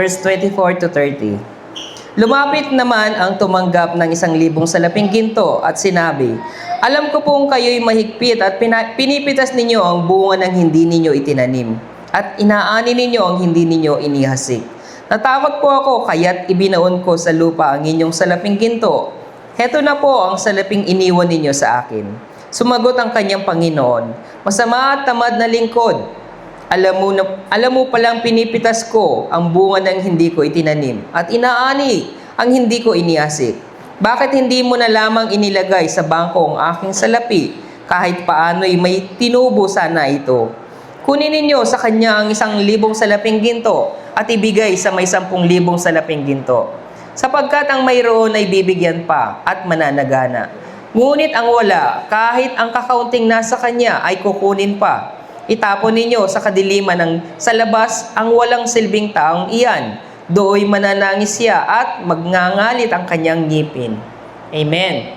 Verse 24 to 30. Lumapit naman ang tumanggap ng 1,000 salaping ginto at sinabi, "Alam ko pong kayo'y mahigpit at pinipitas ninyo ang bunga ng hindi ninyo itinanim at inaani ninyo ang hindi ninyo inihasik. Natakot po ako kaya't ibinaon ko sa lupa ang inyong salaping ginto. Heto na po ang salaping iniwan ninyo sa akin." Sumagot ang kanyang Panginoon, "Masama at tamad na lingkod. Alam mo palang pinipitas ko ang bunga ng hindi ko itinanim at inaani ang hindi ko iniasik. Bakit hindi mo na lamang inilagay sa bangko ang aking salapi kahit paano'y may tinubo sana ito? Kunin ninyo sa kanya ang 1,000 salaping ginto at ibigay sa may 10,000 salaping ginto. Sapagkat ang mayroon ay bibigyan pa at mananagana. Ngunit ang wala, kahit ang kakaunting nasa kanya ay kukunin pa. Itapon ninyo sa kadiliman sa labas ang walang silbing taong iyan. Dooy mananangis siya at magngangalit ang kanyang ngipin." Amen.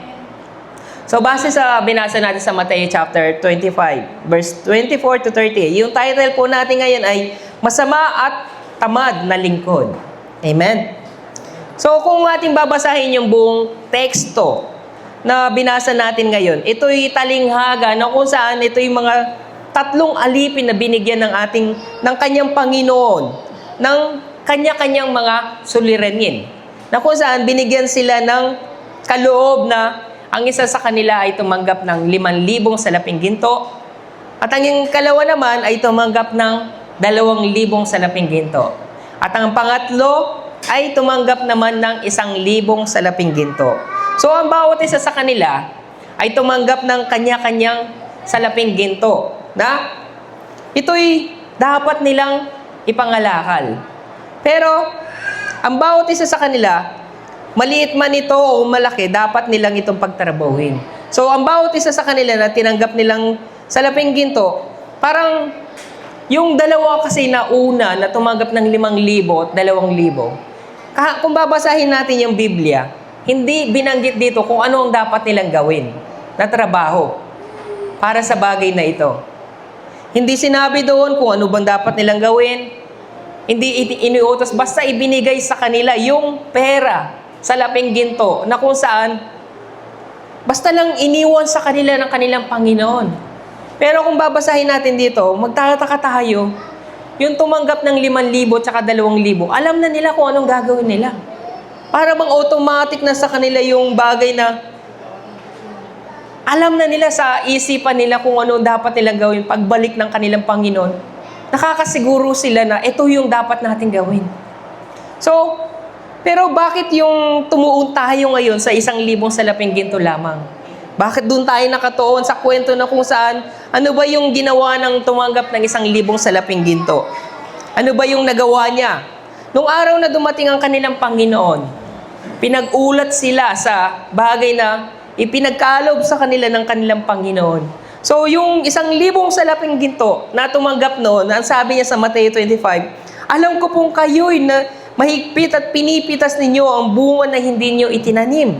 So, base sa binasa natin sa Mateo chapter 25, verse 24 to 30, yung title po natin ngayon ay Masama at Tamad na Lingkod. Amen. So, kung ating babasahin yung buong teksto na binasa natin ngayon, ito'y talinghaga na kung saan ito'y mga 3 alipin na binigyan ng kanyang Panginoon, ng kanya-kanyang mga suliranin, na kung saan binigyan sila ng kaloob na ang isa sa kanila ay tumanggap ng 5,000 salaping ginto, at ang kalawa naman ay tumanggap ng 2,000 salaping ginto. At ang pangatlo ay tumanggap naman ng 1,000 salaping ginto. So, ang bawat isa sa kanila ay tumanggap ng kanya-kanyang salaping ginto na ito'y dapat nilang ipangalakal. Pero, ang bawat isa sa kanila, maliit man ito o malaki, dapat nilang itong pagtrabahuhin. So, ang bawat isa sa kanila na tinanggap nilang salaping ginto, parang yung dalawa kasi na una na tumanggap ng 5,000 at 2,000, kung babasahin natin yung Biblia, hindi binanggit dito kung ano ang dapat nilang gawin na trabaho para sa bagay na ito. Hindi sinabi doon kung ano bang dapat nilang gawin. Hindi iniutos, basta ibinigay sa kanila yung pera, salaping ginto, na kung saan, basta lang iniwan sa kanila ng kanilang Panginoon. Pero kung babasahin natin dito, magtataka tayo, yung tumanggap ng 5,000 at 2,000, alam na nila kung anong gagawin nila. Para bang automatic na sa kanila yung bagay na alam na nila sa isipan nila kung ano dapat nilang gawin pagbalik ng kanilang Panginoon. Nakakasiguro sila na ito yung dapat natin gawin. So, pero bakit yung tumuon tayo ngayon sa 1,000 salaping ginto lamang? Bakit doon tayo nakatuon sa kwento na kung saan, ano ba yung ginawa ng tumanggap ng 1,000 salaping ginto? Ano ba yung nagawa niya? Nung araw na dumating ang kanilang Panginoon, pinag-ulat sila sa bagay na ipinagkalob sa kanila ng kanilang Panginoon. So, yung 1,000 salaping ginto na tumanggap noon, ang sabi niya sa Mateo 25, "Alam ko pong kayo'y na mahigpit at pinipitas ninyo ang bunga na hindi ninyo itinanim.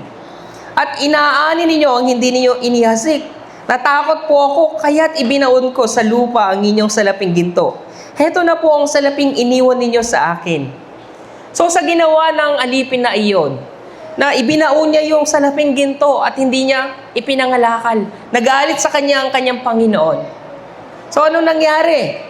At inaani ninyo ang hindi ninyo inihasik. Natakot po ako, kaya't ibinaon ko sa lupa ang inyong salaping ginto. Heto na po ang salaping iniwan ninyo sa akin." So, sa ginawa ng alipin na iyon, na ibinaon niya yung salaping ginto at hindi niya ipinangalakal. Nagalit sa kanya ang kanyang Panginoon. So, ano nangyari?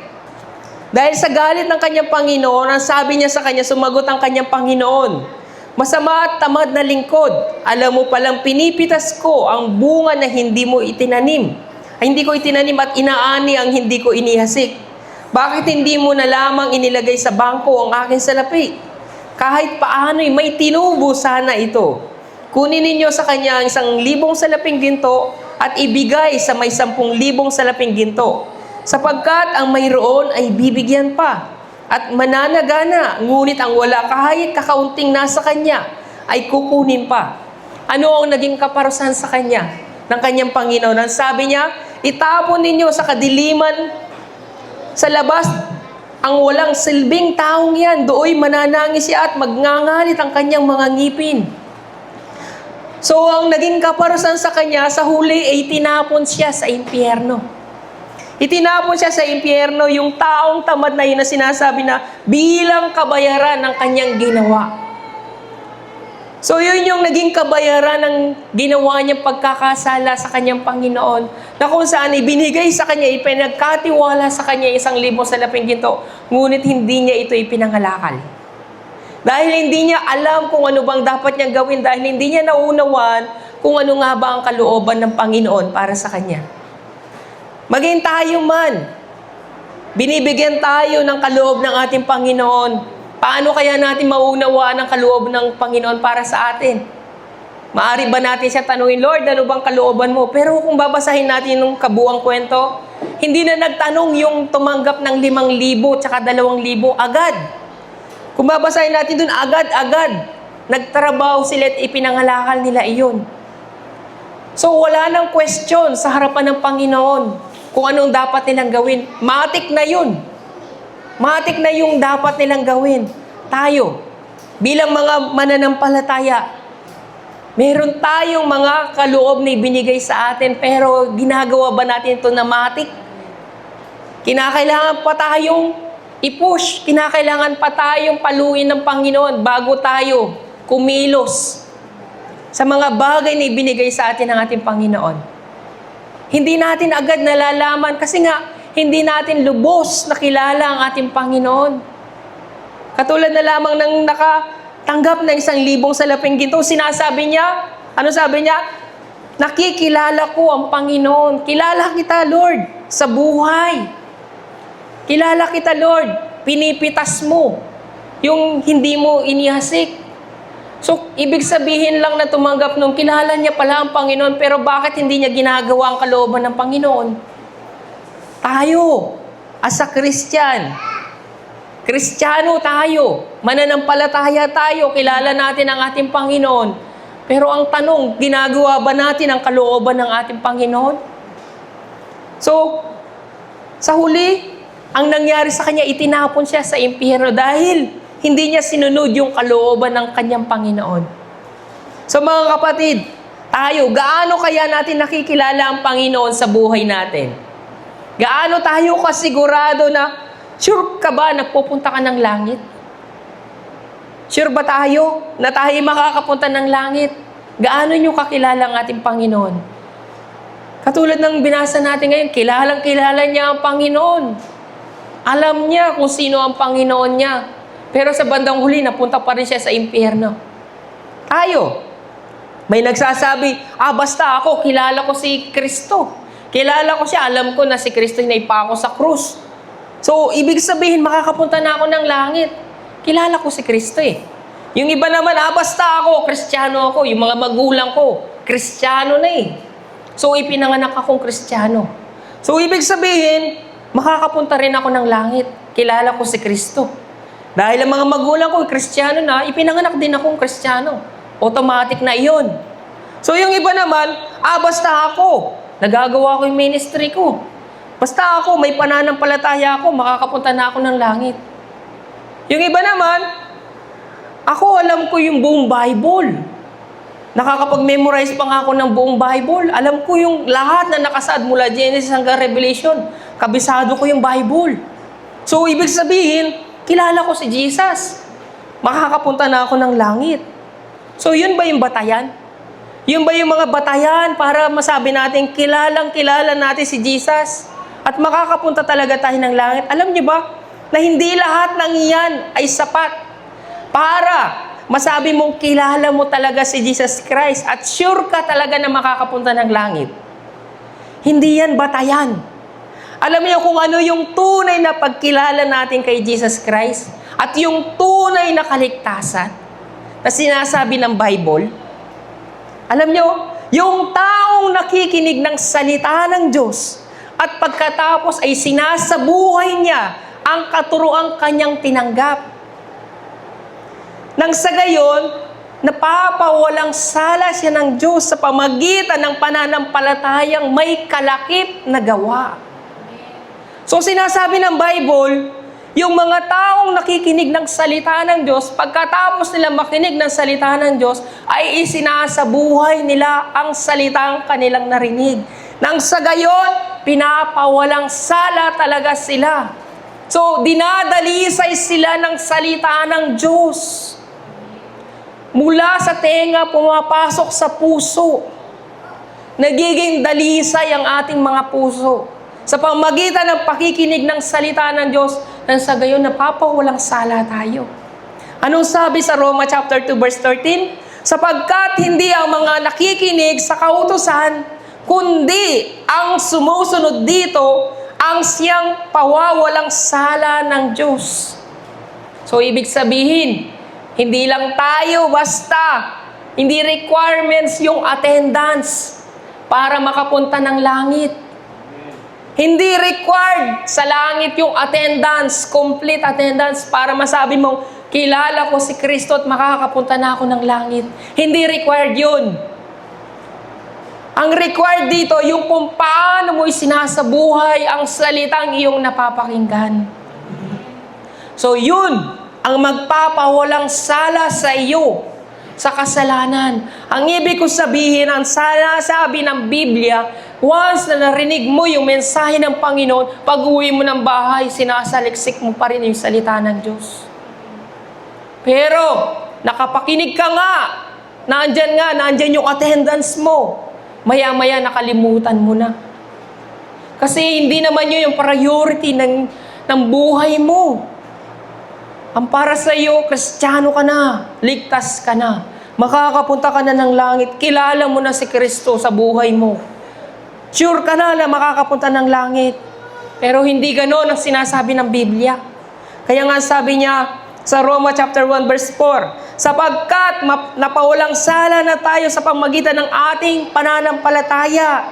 Dahil sa galit ng kanyang Panginoon, ang sabi niya sa kanya, sumagot ang kanyang Panginoon, "Masama at tamad na lingkod. Alam mo palang pinipitas ko ang bunga na hindi mo itinanim. Ay, hindi ko itinanim at inaani ang hindi ko inihasik. Bakit hindi mo na lamang inilagay sa bangko ang aking salapi? Kahit paano'y may tinubo sana ito. Kunin ninyo sa kanya ang 1,000 salaping ginto at ibigay sa may 10,000 salaping ginto. Sapagkat ang mayroon ay bibigyan pa at mananagana, ngunit ang wala kahit kakaunting nasa kanya ay kukunin pa." Ano ang naging kaparusahan sa kanya ng kanyang Panginoon? Ang sabi niya, "Itapon ninyo sa kadiliman sa labas ang walang silbing taong yan, dooy mananangis siya at magngangalit ang kanyang mga ngipin." So, ang naging kaparusahan sa kanya, sa huli ay tinapon siya sa impyerno. Itinapon siya sa impyerno, yung taong tamad na yun na sinasabi na bilang kabayaran ng kanyang ginawa. So yun yung naging kabayaran ng ginawa niyang pagkakasala sa kanyang Panginoon, na kung saan ibinigay sa kanya, ipinagkatiwala sa kanya 1,000 salaping ginto, ngunit hindi niya ito ipinangalakal. Dahil hindi niya alam kung ano bang dapat niyang gawin, dahil hindi niya nauunawaan kung ano nga ba ang kalooban ng Panginoon para sa kanya. Maging tayo man, binibigyan tayo ng kaloob ng ating Panginoon. Paano kaya natin maunawaan ang kaloob ng Panginoon para sa atin? Maari ba natin siya tanungin, Lord, ano bang kalooban mo? Pero kung babasahin natin yung kabuang kwento, hindi na nagtanong yung tumanggap ng 5,000 tsaka 2,000 agad. Kung babasahin natin dun, agad-agad. Nagtrabaho sila at ipinangalakal nila iyon. So wala nang question sa harapan ng Panginoon kung anong dapat nilang gawin. Matik na yun. Matik na yung dapat nilang gawin. Tayo, bilang mga mananampalataya, meron tayong mga kaloob na ibinigay sa atin, pero ginagawa ba natin ito na matik? Kinakailangan pa tayong i-push. Kinakailangan pa tayong paluin ng Panginoon bago tayo kumilos sa mga bagay na ibinigay sa atin ng ating Panginoon. Hindi natin agad nalalaman kasi nga, hindi natin lubos na kilala ang ating Panginoon. Katulad na lamang ng nakatanggap ng 1,000 salaping ginto, sinasabi niya, ano sabi niya? Nakikilala ko ang Panginoon. Kilala kita, Lord, sa buhay. Kilala kita, Lord. Pinipitas mo yung hindi mo inihasik. So, ibig sabihin lang na tumanggap nung kilala niya pala ang Panginoon, pero bakit hindi niya ginagawa ang kalooban ng Panginoon? Tayo, as a Christian, Kristiyano tayo, mananampalataya tayo, kilala natin ang ating Panginoon. Pero ang tanong, ginagawa ba natin ang kalooban ng ating Panginoon? So, sa huli, ang nangyari sa kanya, itinapon siya sa impyerno dahil hindi niya sinunod yung kalooban ng kanyang Panginoon. So mga kapatid, tayo, gaano kaya natin nakikilala ang Panginoon sa buhay natin? Gaano tayo kasigurado na, sure ka ba nagpupunta ka ng langit? Sure ba tayo na tayo makakapunta ng langit? Gaano nyo kakilala ang ating Panginoon? Katulad ng binasa natin ngayon, kilalang-kilala niya ang Panginoon. Alam niya kung sino ang Panginoon niya. Pero sa bandang huli, napunta pa rin siya sa impyerno. Tayo, may nagsasabi, basta ako, kilala ko si Kristo. Kilala ko siya, alam ko na si Kristo naipako sa krus. So, ibig sabihin, makakapunta na ako ng langit. Kilala ko si Kristo eh. Yung iba naman, basta ako, Kristiyano ako. Yung mga magulang ko, Kristiyano na eh. So, ipinanganak akong Kristiyano. So, ibig sabihin, makakapunta rin ako ng langit. Kilala ko si Kristo. Dahil ang mga magulang ko, Kristiyano na, ipinanganak din akong Kristiyano. Automatic na iyon. So, yung iba naman, basta ako. Nagagawa ko yung ministry ko. Basta ako, may pananampalataya ako, makakapunta na ako ng langit. Yung iba naman, ako alam ko yung buong Bible. Nakakapag-memorize pa nga ako ng buong Bible. Alam ko yung lahat na nakasaad mula Genesis hanggang Revelation. Kabisado ko yung Bible. So, ibig sabihin, kilala ko si Jesus. Makakapunta na ako ng langit. So, yun ba yung batayan? Yun ba yung mga batayan para masabi natin, kilalang-kilala natin si Jesus at makakapunta talaga tayo ng langit? Alam niyo ba na hindi lahat ng iyan ay sapat para masabi mong kilala mo talaga si Jesus Christ at sure ka talaga na makakapunta ng langit? Hindi yan batayan. Alam niyo kung ano yung tunay na pagkilala natin kay Jesus Christ at yung tunay na kaligtasan na sinasabi ng Bible? Alam nyo, yung taong nakikinig ng salita ng Diyos at pagkatapos ay sinasabuhay niya ang katuroang kanyang tinanggap. Nang sa gayon, napapawalang sala siya ng Diyos sa pamagitan ng pananampalatayang may kalakip na gawa. So sinasabi ng Bible, yung mga taong nakikinig ng salita ng Diyos, pagkatapos nila makinig ng salita ng Diyos, ay isinasabuhay nila ang salitang kanilang narinig. Nang sa gayon, pinapawalang sala talaga sila. So, dinadalisay sila ng salita ng Diyos. Mula sa tenga, pumapasok sa puso. Nagiging dalisay ang ating mga puso. Sa pamagitan ng pakikinig ng salita ng Diyos, nang sa gayon napapawalang sala tayo. Anong sabi sa Roma chapter 2 verse 13? Sapagkat hindi ang mga nakikinig sa kautusan, kundi ang sumusunod dito, ang siyang pawawalang sala ng Diyos. So, ibig sabihin, hindi lang tayo basta, hindi requirements yung attendance para makapunta ng langit. Hindi required sa langit yung attendance, complete attendance, para masabi mong, kilala ko si Kristo at makakapunta na ako ng langit. Hindi required yun. Ang required dito, yung kung paano mo isinasabuhay ang salitang iyong napapakinggan. So yun, ang magpapawalang sala sa iyo sa kasalanan. Ang ibig ko sabihin, ang sinasabi ng Biblia, once na narinig mo yung mensahe ng Panginoon, pag-uwi mo ng bahay, sinasaliksik mo pa rin yung salita ng Diyos. Pero, nakapakinig ka nga, nandyan yung attendance mo. Maya-maya nakalimutan mo na. Kasi hindi naman yun yung priority ng buhay mo. Ang para sa iyo, Kristiyano ka na, ligtas ka na, makakapunta ka na ng langit, kilala mo na si Kristo sa buhay mo. Sure ka na makakapunta ng langit. Pero hindi ganoon ang sinasabi ng Biblia. Kaya nga sabi niya sa Roma chapter 1 verse 4, sapagkat napawalang sala na tayo sa pamamagitan ng ating pananampalataya,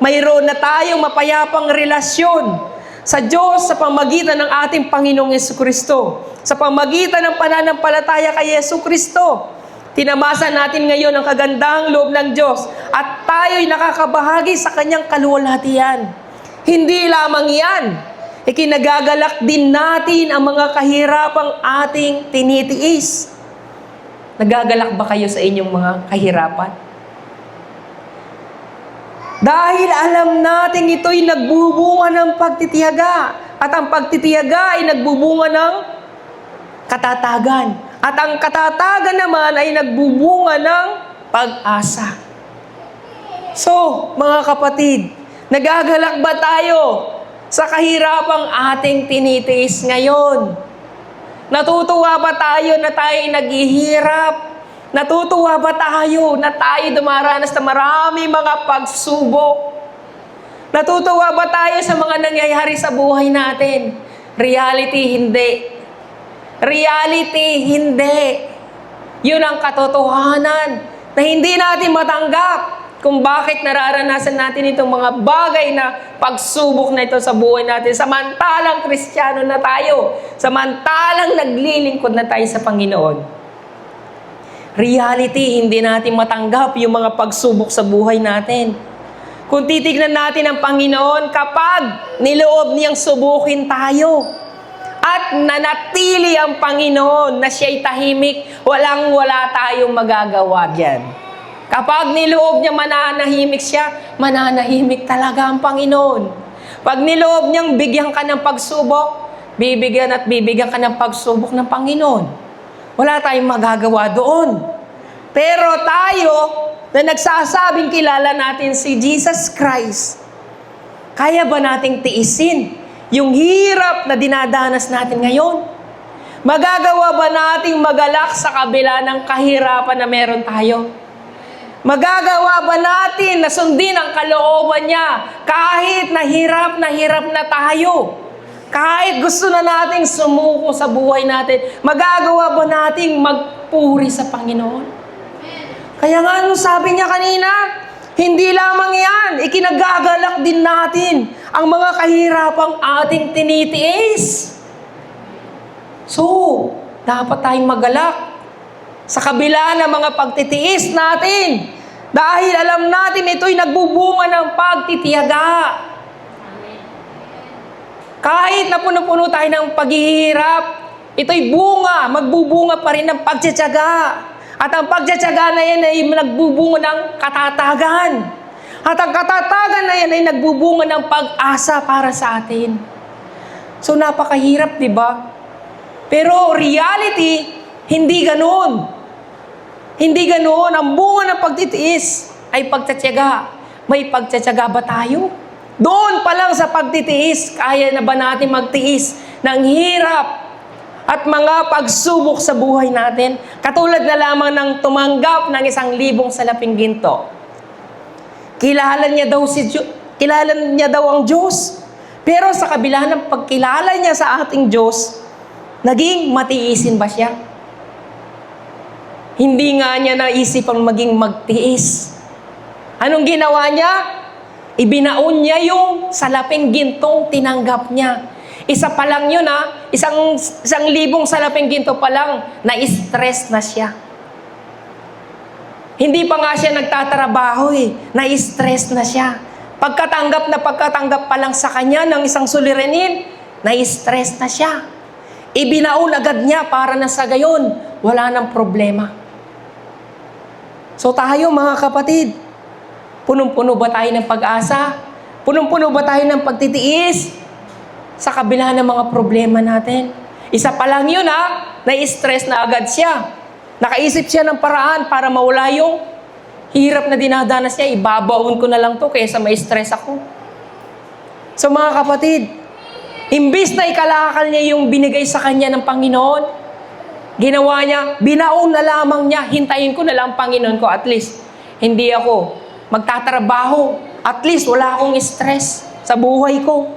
mayroon na tayong mapayapang relasyon sa Diyos sa pamamagitan ng ating Panginoong Jesucristo. Sa pamamagitan ng pananampalataya kay Jesucristo, tinamasan natin ngayon ang kagandahang loob ng Diyos at tayo'y nakakabahagi sa Kanyang kaluwalhatian. Hindi lamang yan, ikinagagalak din natin ang mga kahirapang ating tinitiis. Nagagalak ba kayo sa inyong mga kahirapan? Dahil alam natin ito'y nagbubunga ng pagtitiyaga. At ang pagtitiyaga ay nagbubunga ng katatagan. At ang katatagan naman ay nagbubunga ng pag-asa. So, mga kapatid, nagagalak ba tayo sa kahirapang ating tinitiis ngayon? Natutuwa ba tayo na tayo naghihirap? Natutuwa ba tayo na tayo dumaranas na marami mga pagsubok? Natutuwa ba tayo sa mga nangyayari sa buhay natin? Reality, hindi. Reality, hindi. Yun ang katotohanan na hindi natin matanggap kung bakit nararanasan natin itong mga bagay na pagsubok na ito sa buhay natin. Samantalang Kristiyano na tayo. Samantalang naglilingkod na tayo sa Panginoon. Reality, hindi natin matanggap yung mga pagsubok sa buhay natin. Kung titignan natin ang Panginoon, kapag niloob niyang subukin tayo, at nanatili ang Panginoon na siya'y tahimik, walang-wala tayong magagawa diyan. Kapag niloob niya mananahimik siya, mananahimik talaga ang Panginoon. Pag niloob niyang bigyan ka ng pagsubok, bibigyan at bibigyan ka ng pagsubok ng Panginoon. Wala tayong magagawa doon. Pero tayo, na nagsasabing kilala natin si Jesus Christ, kaya ba nating tiisin yung hirap na dinadanas natin ngayon? Magagawa ba nating magalak sa kabila ng kahirapan na meron tayo? Magagawa ba natin na sundin ang kalooban niya kahit hirap na tayo? Kahit gusto na nating sumuko sa buhay natin, magagawa ba nating magpuri sa Panginoon? Kaya nga ano sabi niya kanina, hindi lamang yan, ikinagagalak din natin ang mga kahirapang ating tinitiis. So, dapat tayong magalak sa kabila ng mga pagtitiis natin. Dahil alam natin ito'y nagbubunga ng pagtitiyaga. Kahit na puno-puno tayo ng paghihirap, ito'y magbubunga pa rin ng pagtsatsaga. At ang pagtsatsaga na yan ay nagbubunga ng katatagan. At ang katatagan na yan ay nagbubunga ng pag-asa para sa atin. So napakahirap, di ba? Pero reality, hindi ganoon. Hindi ganoon. Ang bunga ng pagtitiis ay pagtsatsaga. May pagtsatsaga ba tayo? Doon pa lang sa pagtitiis, kaya na ba natin magtiis ng hirap at mga pagsubok sa buhay natin? Katulad na lamang ng tumanggap ng 1,000 salaping ginto. Kilala niya daw ang Diyos. Pero sa kabila ng pagkilala niya sa ating Diyos, naging matiisin ba siya? Hindi nga niya naisipang maging magtiis. Anong ginawa niya? Ibinaon niya yung salaping gintong tinanggap niya. Isa pa lang yun isang 1,000 salaping ginto pa lang, na-stress na siya. Hindi pa nga siya nagtatrabaho na-stress na siya. Pagkatanggap pa lang sa kanya ng 1 suliranin, na-stress na siya. Ibinaon agad niya para na sa gayon, wala nang problema. So tayo mga kapatid, punong-puno ba tayo ng pag-asa? Punong-puno ba tayo ng pagtitiis sa kabila ng mga problema natin? Isa pa lang yun na-stress na agad siya. Nakaisip siya ng paraan para mawala yung hirap na dinadanas niya. Ibabaon ko na lang to kaysa may stress ako. So mga kapatid, imbis na ikalakal niya yung binigay sa kanya ng Panginoon, ginawa niya, binaon na lamang niya, hintayin ko na lang Panginoon ko, at least hindi ako magtatrabaho, at least wala akong stress sa buhay ko.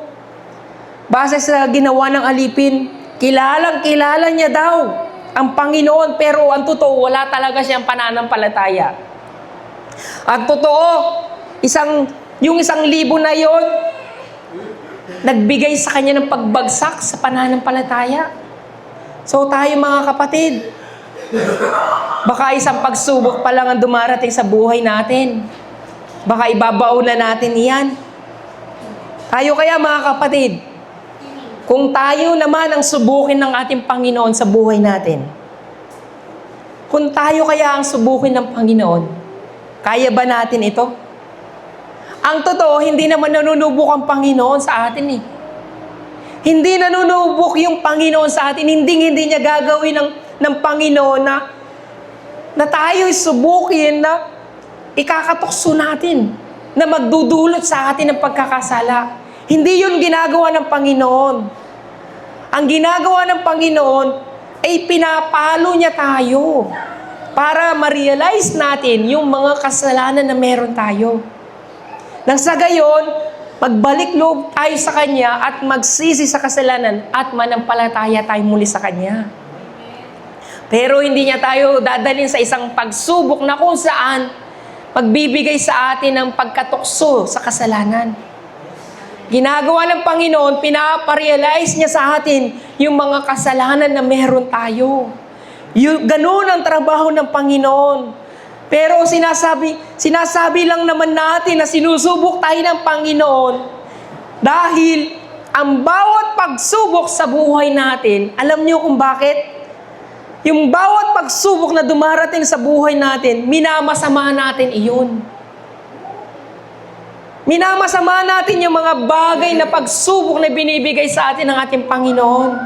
Base sa ginawa ng alipin, kilalang-kilala niya daw ang Panginoon, pero ang totoo, wala talaga siyang pananampalataya. Ang totoo, yung 1,000 na yon, nagbigay sa kanya ng pagbagsak sa pananampalataya. So tayo mga kapatid, baka isang pagsubok pa lang ang dumarating sa buhay natin. Baka ibabaon na natin iyan. Tayo kaya mga kapatid, kung tayo naman ang subukin ng ating Panginoon sa buhay natin, kung tayo kaya ang subukin ng Panginoon, kaya ba natin ito? Ang totoo, hindi naman nanunubok ang Panginoon sa atin Hindi nanunubok yung Panginoon sa atin. Hindi niya gagawin ng Panginoon na tayo'y subukin na ikakatukso natin, na magdudulot sa atin ng pagkakasala. Hindi yun ginagawa ng Panginoon. Ang ginagawa ng Panginoon ay pinapalo niya tayo para ma-realize natin yung mga kasalanan na meron tayo. Nang sa gayon, magbalik loob tayo sa Kanya at magsisi sa kasalanan at manampalataya tayo muli sa Kanya. Pero hindi niya tayo dadalhin sa isang pagsubok na kung saan magbibigay sa atin ng pagkatukso sa kasalanan. Ginagawa ng Panginoon, pinaparealize niya sa atin yung mga kasalanan na meron tayo. Ganun ang trabaho ng Panginoon. Pero sinasabi lang naman natin na sinusubok tayo ng Panginoon dahil ang bawat pagsubok sa buhay natin, alam niyo kung bakit? Yung bawat pagsubok na dumarating sa buhay natin, minamasama natin iyon. Minamasama natin yung mga bagay na pagsubok na binibigay sa atin ng ating Panginoon.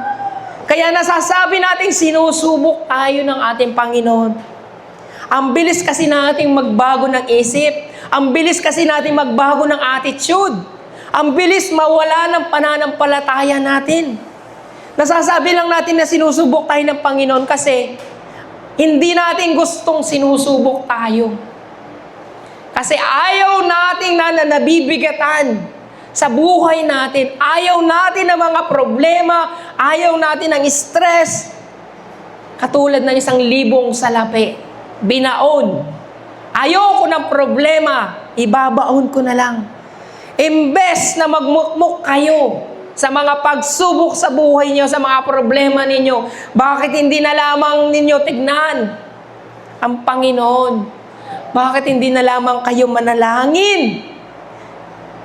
Kaya nasasabi natin sinusubok tayo ng ating Panginoon. Ang bilis kasi nating magbago ng isip. Ang bilis kasi nating magbago ng attitude. Ang bilis mawala ng pananampalataya natin. Nasasabi lang natin na sinusubok tayo ng Panginoon kasi hindi natin gustong sinusubok tayo. Kasi ayaw natin na nabibigatan sa buhay natin. Ayaw natin ng mga problema. Ayaw natin ng stress. Katulad ng 1,000 salapi. Binaon. Ayaw ko ng problema. Ibabaon ko na lang. Imbes na magmukmuk kayo sa mga pagsubok sa buhay niyo, sa mga problema ninyo, bakit hindi na lamang ninyo tignan ang Panginoon? Bakit hindi na lamang kayo manalangin?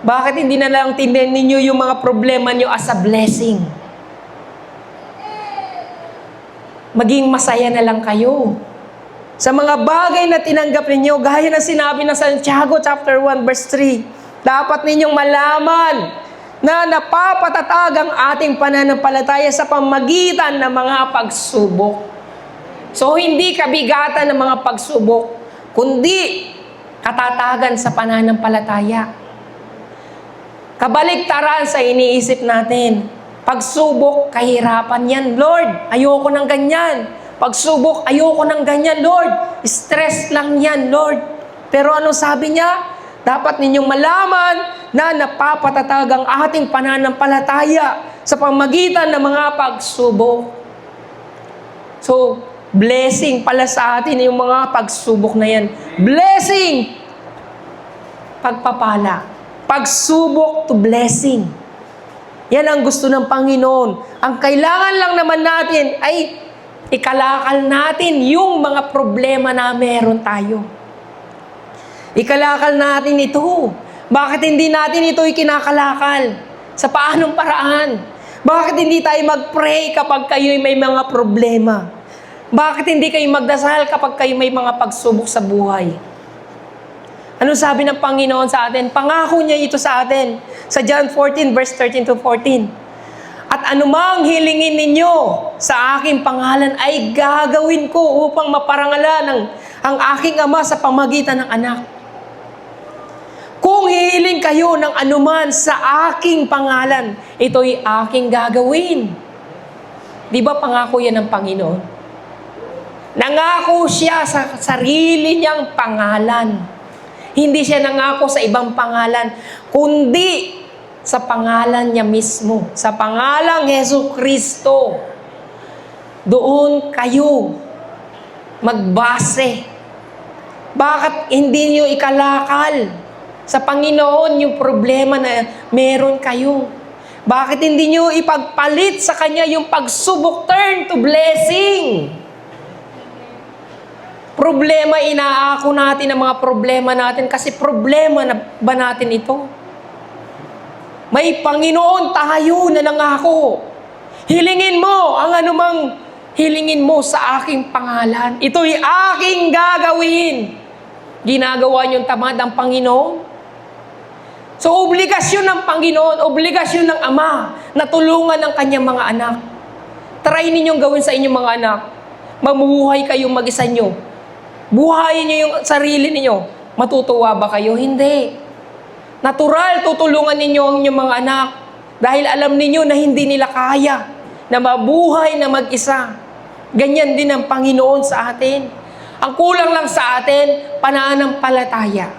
Bakit hindi na lang tingnan ninyo yung mga problema niyo as a blessing? Maging masaya na lang kayo. Sa mga bagay na tinanggap ninyo, gaya ng sinabi ng Santiago chapter 1 verse 3, dapat ninyong malaman na napapatatag ang ating pananampalataya sa pamagitan ng mga pagsubok. So, hindi kabigatan ng mga pagsubok, kundi katatagan sa pananampalataya. Kabaligtaran sa iniisip natin. Pagsubok, kahirapan yan, Lord. Ayoko ng ganyan. Pagsubok, ayoko ng ganyan, Lord. Stress lang yan, Lord. Pero ano sabi niya? Dapat ninyong malaman na napapatatag ang ating pananampalataya sa pamagitan ng mga pagsubok. So, blessing pala sa atin yung mga pagsubok na yan. Blessing! Pagpapala. Pagsubok to blessing. Yan ang gusto ng Panginoon. Ang kailangan lang naman natin ay ikalakal natin yung mga problema na meron tayo. Ikalakal natin ito. Bakit hindi natin ito ikinakalakal? Sa paanong paraan? Bakit hindi tayo mag-pray kapag kayo'y may mga problema? Bakit hindi kayo magdasal kapag kayo may mga pagsubok sa buhay? Ano sabi ng Panginoon sa atin? Pangako niya ito sa atin. Sa John 14 verse 13 to 14. At anumang hilingin ninyo sa aking pangalan ay gagawin ko upang maparangalan ang aking Ama sa pamagitan ng anak. Kung hihiling kayo ng anuman sa aking pangalan, ito'y aking gagawin. Di ba pangako yan ng Panginoon? Nangako siya sa sarili niyang pangalan. Hindi siya nangako sa ibang pangalan, kundi sa pangalan niya mismo. Sa pangalang Jesucristo. Doon kayo magbase. Bakit hindi niyo ikalakal sa Panginoon yung problema na meron kayo? Bakit hindi niyo ipagpalit sa Kanya yung pagsubok, turn to blessing? Problema, inaako natin ang mga problema natin kasi problema na ba natin ito? May Panginoon tayo na nangako. Hilingin mo ang anumang hilingin mo sa aking pangalan. Ito'y aking gagawin. Ginagawa niyong tamad ang Panginoon? So, obligasyon ng Panginoon, obligasyon ng Ama na tulungan ang kanyang mga anak. Try ninyong gawin sa inyong mga anak. Mamuhay kayong mag-isa nyo. Buhayin niyo yung sarili ninyo. Matutuwa ba kayo? Hindi. Natural, tutulungan ninyo ang inyong mga anak. Dahil alam ninyo na hindi nila kaya na mabuhay na mag-isa. Ganyan din ang Panginoon sa atin. Ang kulang lang sa atin, pananampalataya.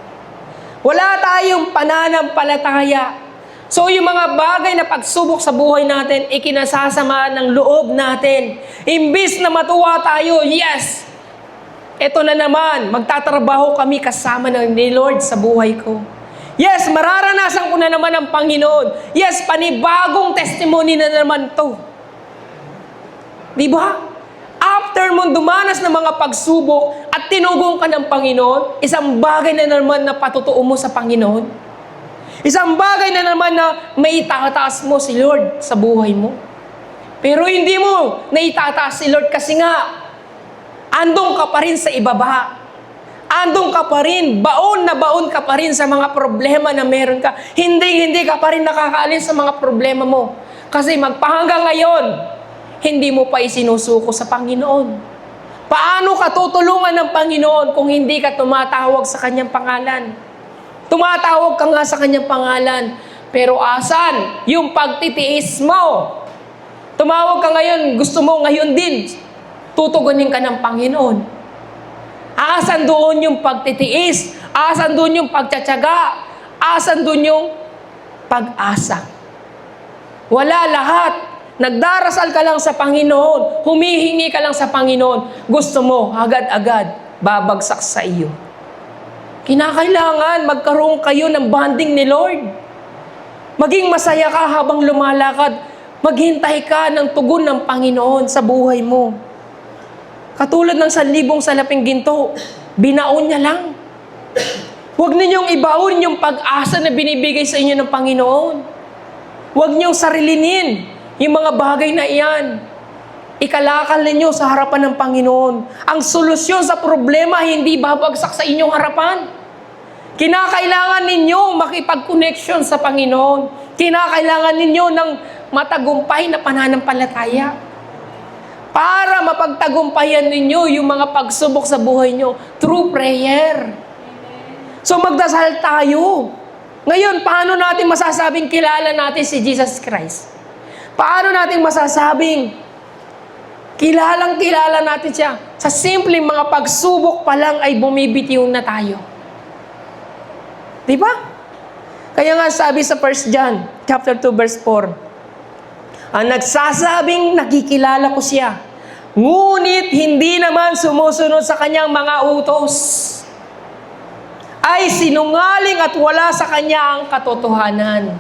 Wala tayong pananampalataya. So yung mga bagay na pagsubok sa buhay natin, ikinasasama ng loob natin. Imbis na matuwa tayo, yes! Ito na naman, magtatrabaho kami kasama ni Lord sa buhay ko. Yes, mararanasan ko na naman ang Panginoon. Yes, panibagong testimony na naman to. Di ba? After mong dumanas ng mga pagsubok at tinugong ka ng Panginoon, isang bagay na naman na patutuo mo sa Panginoon. Isang bagay na naman na may itataas mo si Lord sa buhay mo. Pero hindi mo na itataas si Lord kasi nga, andong ka pa rin sa ibaba. Andong ka pa rin, baon na baon ka pa rin sa mga problema na meron ka. Hindi ka pa rin nakakaalis sa mga problema mo. Kasi magpahanggang ngayon, hindi mo pa isinusuko sa Panginoon. Paano ka tutulungan ng Panginoon kung hindi ka tumatawag sa Kanyang pangalan? Tumatawag ka nga sa Kanyang pangalan, pero asan yung pagtitiis mo? Tumawag ka ngayon, gusto mo ngayon din, tutugunin ka ng Panginoon. Asan doon yung pagtitiis? Asan doon yung pagtsatsaga? Asan doon yung pag-asa? Wala lahat. Nagdarasal ka lang sa Panginoon. Humihingi ka lang sa Panginoon. Gusto mo, agad-agad, babagsak sa iyo. Kinakailangan magkaroon kayo ng bonding ni Lord. Maging masaya ka habang lumalakad. Maghintay ka ng tugon ng Panginoon sa buhay mo. Katulad ng 1,000 salaping ginto, binaon niya lang. Huwag ninyong ibaon yung pag-asa na binibigay sa inyo ng Panginoon. Huwag niyong sarilinin yung mga bagay na iyan. Ikalakal ninyo sa harapan ng Panginoon. Ang solusyon sa problema hindi babagsak sa inyong harapan. Kinakailangan ninyo makipag-connection sa Panginoon. Kinakailangan ninyo ng matagumpay na pananampalataya. Para mapagtagumpayan ninyo yung mga pagsubok sa buhay nyo through prayer. So magdasal tayo. Ngayon, paano natin masasabing kilala natin si Jesus Christ? Paano natin masasabing kilalang-kilala natin siya? Sa simpleng mga pagsubok pa lang ay bumibitiw na tayo. Di ba? Kaya nga sabi sa 1 John, chapter 2, verse 4, ang nagsasabing nakikilala ko siya, ngunit hindi naman sumusunod sa kanyang mga utos, ay sinungaling at wala sa kanya ang katotohanan.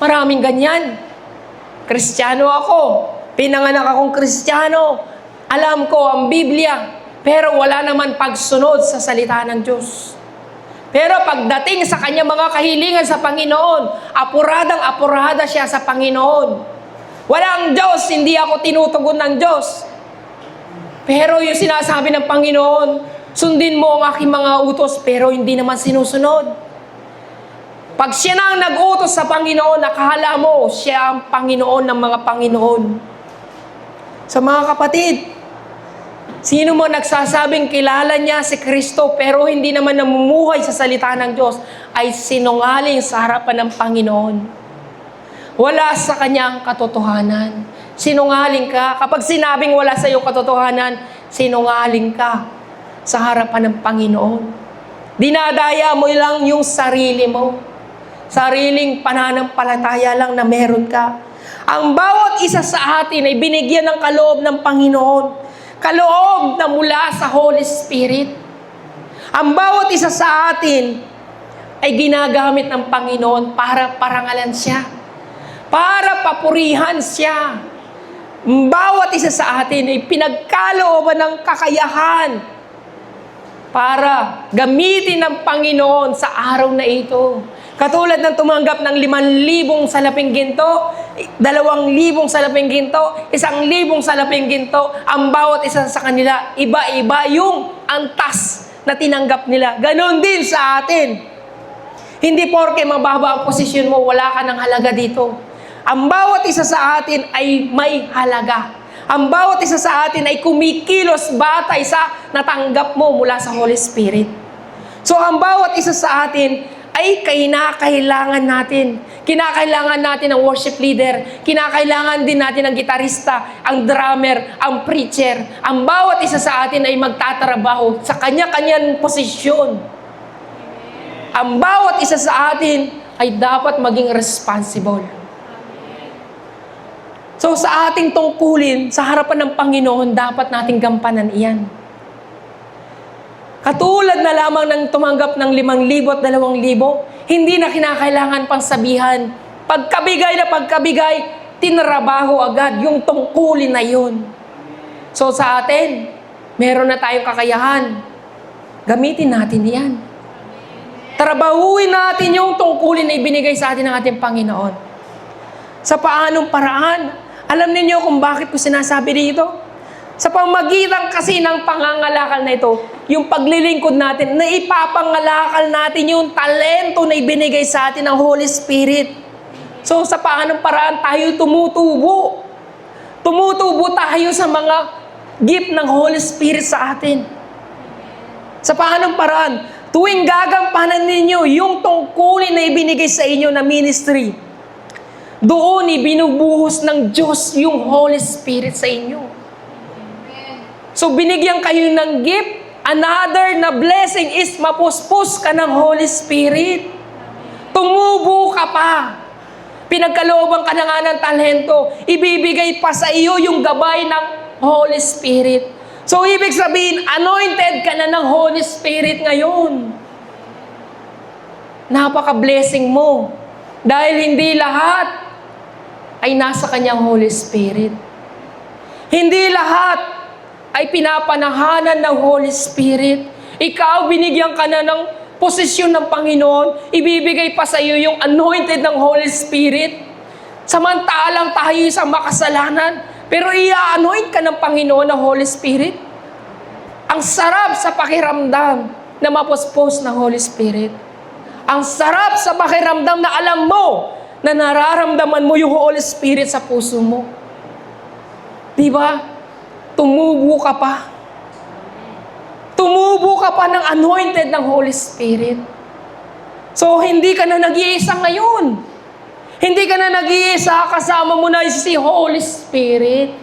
Maraming ganyan. Kristiyano ako. Pinanganak akong Kristiyano. Alam ko ang Biblia. Pero wala naman pagsunod sa salita ng Diyos. Pero pagdating sa kanya mga kahilingan sa Panginoon, apuradang-apurada siya sa Panginoon. Walang Diyos, hindi ako tinutugon ng Diyos. Pero yung sinasabi ng Panginoon, sundin mo ang aking mga utos, pero hindi naman sinusunod. Pag siya na ang nag-utos sa Panginoon, nakakala mo, siya ang Panginoon ng mga Panginoon. Sa mga kapatid, sino mo nagsasabing kilala niya si Kristo, pero hindi naman namumuhay sa salita ng Diyos, ay sinungaling sa harapan ng Panginoon. Wala sa kanya ang katotohanan. Sinungaling ka. Kapag sinabing wala sa iyo katotohanan, sinungaling ka sa harapan ng Panginoon. Dinadaya mo lang yung sarili mo. Sariling pananampalataya lang na meron ka. Ang bawat isa sa atin ay binigyan ng kaloob ng Panginoon. Kaloob na mula sa Holy Spirit. Ang bawat isa sa atin ay ginagamit ng Panginoon para parangalan siya. Para papurihan siya. Ang bawat isa sa atin ay pinagkalooban ng kakayahan para gamitin ng Panginoon sa araw na ito. Katulad ng tumanggap ng 5,000 salaping ginto, 2,000 salaping ginto, 1,000 salaping ginto, ang bawat isa sa kanila, iba-iba yung antas na tinanggap nila. Ganon din sa atin. Hindi porke mababa ang posisyon mo, wala ka ng halaga dito. Ang bawat isa sa atin ay may halaga. Ang bawat isa sa atin ay kumikilos batay sa natanggap mo mula sa Holy Spirit. So ang bawat isa sa atin ay kinakailangan natin. Kinakailangan natin ang worship leader. Kinakailangan din natin ang gitarista, ang drummer, ang preacher. Ang bawat isa sa atin ay magtatrabaho sa kanya-kanyang posisyon. Ang bawat isa sa atin ay dapat maging responsible. So sa ating tungkulin, sa harapan ng Panginoon, dapat nating gampanan iyan. Katulad na lamang ng tumanggap ng 5,000 at 2,000, hindi na kinakailangan pang sabihan, pagkabigay na pagkabigay, tinrabaho agad yung tungkulin na yun. So sa atin, meron na tayong kakayahan. Gamitin natin yan. Trabahuin natin yung tungkulin na ibinigay sa atin ng ating Panginoon. Sa paanong paraan? Alam niyo kung bakit ko sinasabi dito? Sa pamagitan kasi ng pangangalakal na ito, yung paglilingkod natin, na ipapangalakal natin yung talento na ibinigay sa atin ng Holy Spirit. So sa paanong paraan tayo tumutubo? Tumutubo tayo sa mga gift ng Holy Spirit sa atin. Sa paanong paraan? Tuwing gagampanan ninyo yung tungkulin na ibinigay sa inyo na ministry, doon ibinubuhos ng Diyos yung Holy Spirit sa inyo. So binigyan kayo ng gift, another na blessing is mapuspos ka ng Holy Spirit. Tumubo ka pa. Pinagkalooban ka na nga ng talento, ibibigay pa sa iyo yung gabay ng Holy Spirit. So ibig sabihin, anointed ka na ng Holy Spirit ngayon. Napaka-blessing mo. Dahil hindi lahat ay nasa kanyang Holy Spirit. Hindi lahat ay pinapanahanan ng Holy Spirit. Ikaw, binigyan ka na ng posisyon ng Panginoon, ibibigay pa sa iyo yung anointed ng Holy Spirit. Samantalang tayo sa makasalanan, Pero i-anoint ka ng Panginoon na Holy Spirit. Ang sarap sa pakiramdam na mapuspos ng Holy Spirit. Ang sarap sa pakiramdam na alam mo na nararamdaman mo yung Holy Spirit sa puso mo. Di ba? Tumubo ka pa. Tumubo ka pa ng anointed ng Holy Spirit. So, hindi ka na nag-iisa ngayon. Hindi ka na nag-iisa, kasama mo na si Holy Spirit.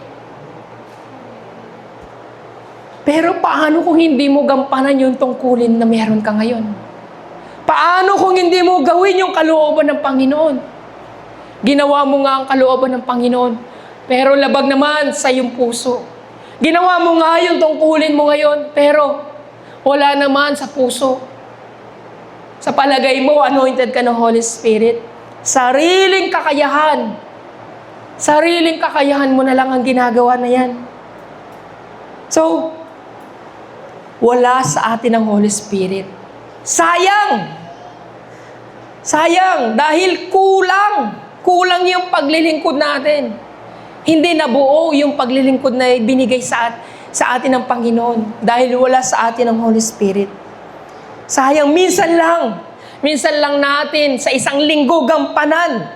Pero paano kung hindi mo gampanan yung tungkulin na meron ka ngayon? Paano kung hindi mo gawin yung kalooban ng Panginoon? Ginawa mo nga ang kalooban ng Panginoon, pero labag naman sa iyong puso. Ginawa mo nga yung tungkulin mo ngayon, pero wala naman sa puso. Sa palagay mo, anointed ka ng Holy Spirit. Sariling kakayahan mo na lang ang ginagawa na yan. So, wala sa atin ang Holy Spirit. Sayang! Sayang! Dahil kulang yung paglilingkod natin. Hindi nabuo yung paglilingkod na binigay sa atin ng Panginoon dahil wala sa atin ang Holy Spirit. Sayang, minsan lang natin sa isang linggo gampanan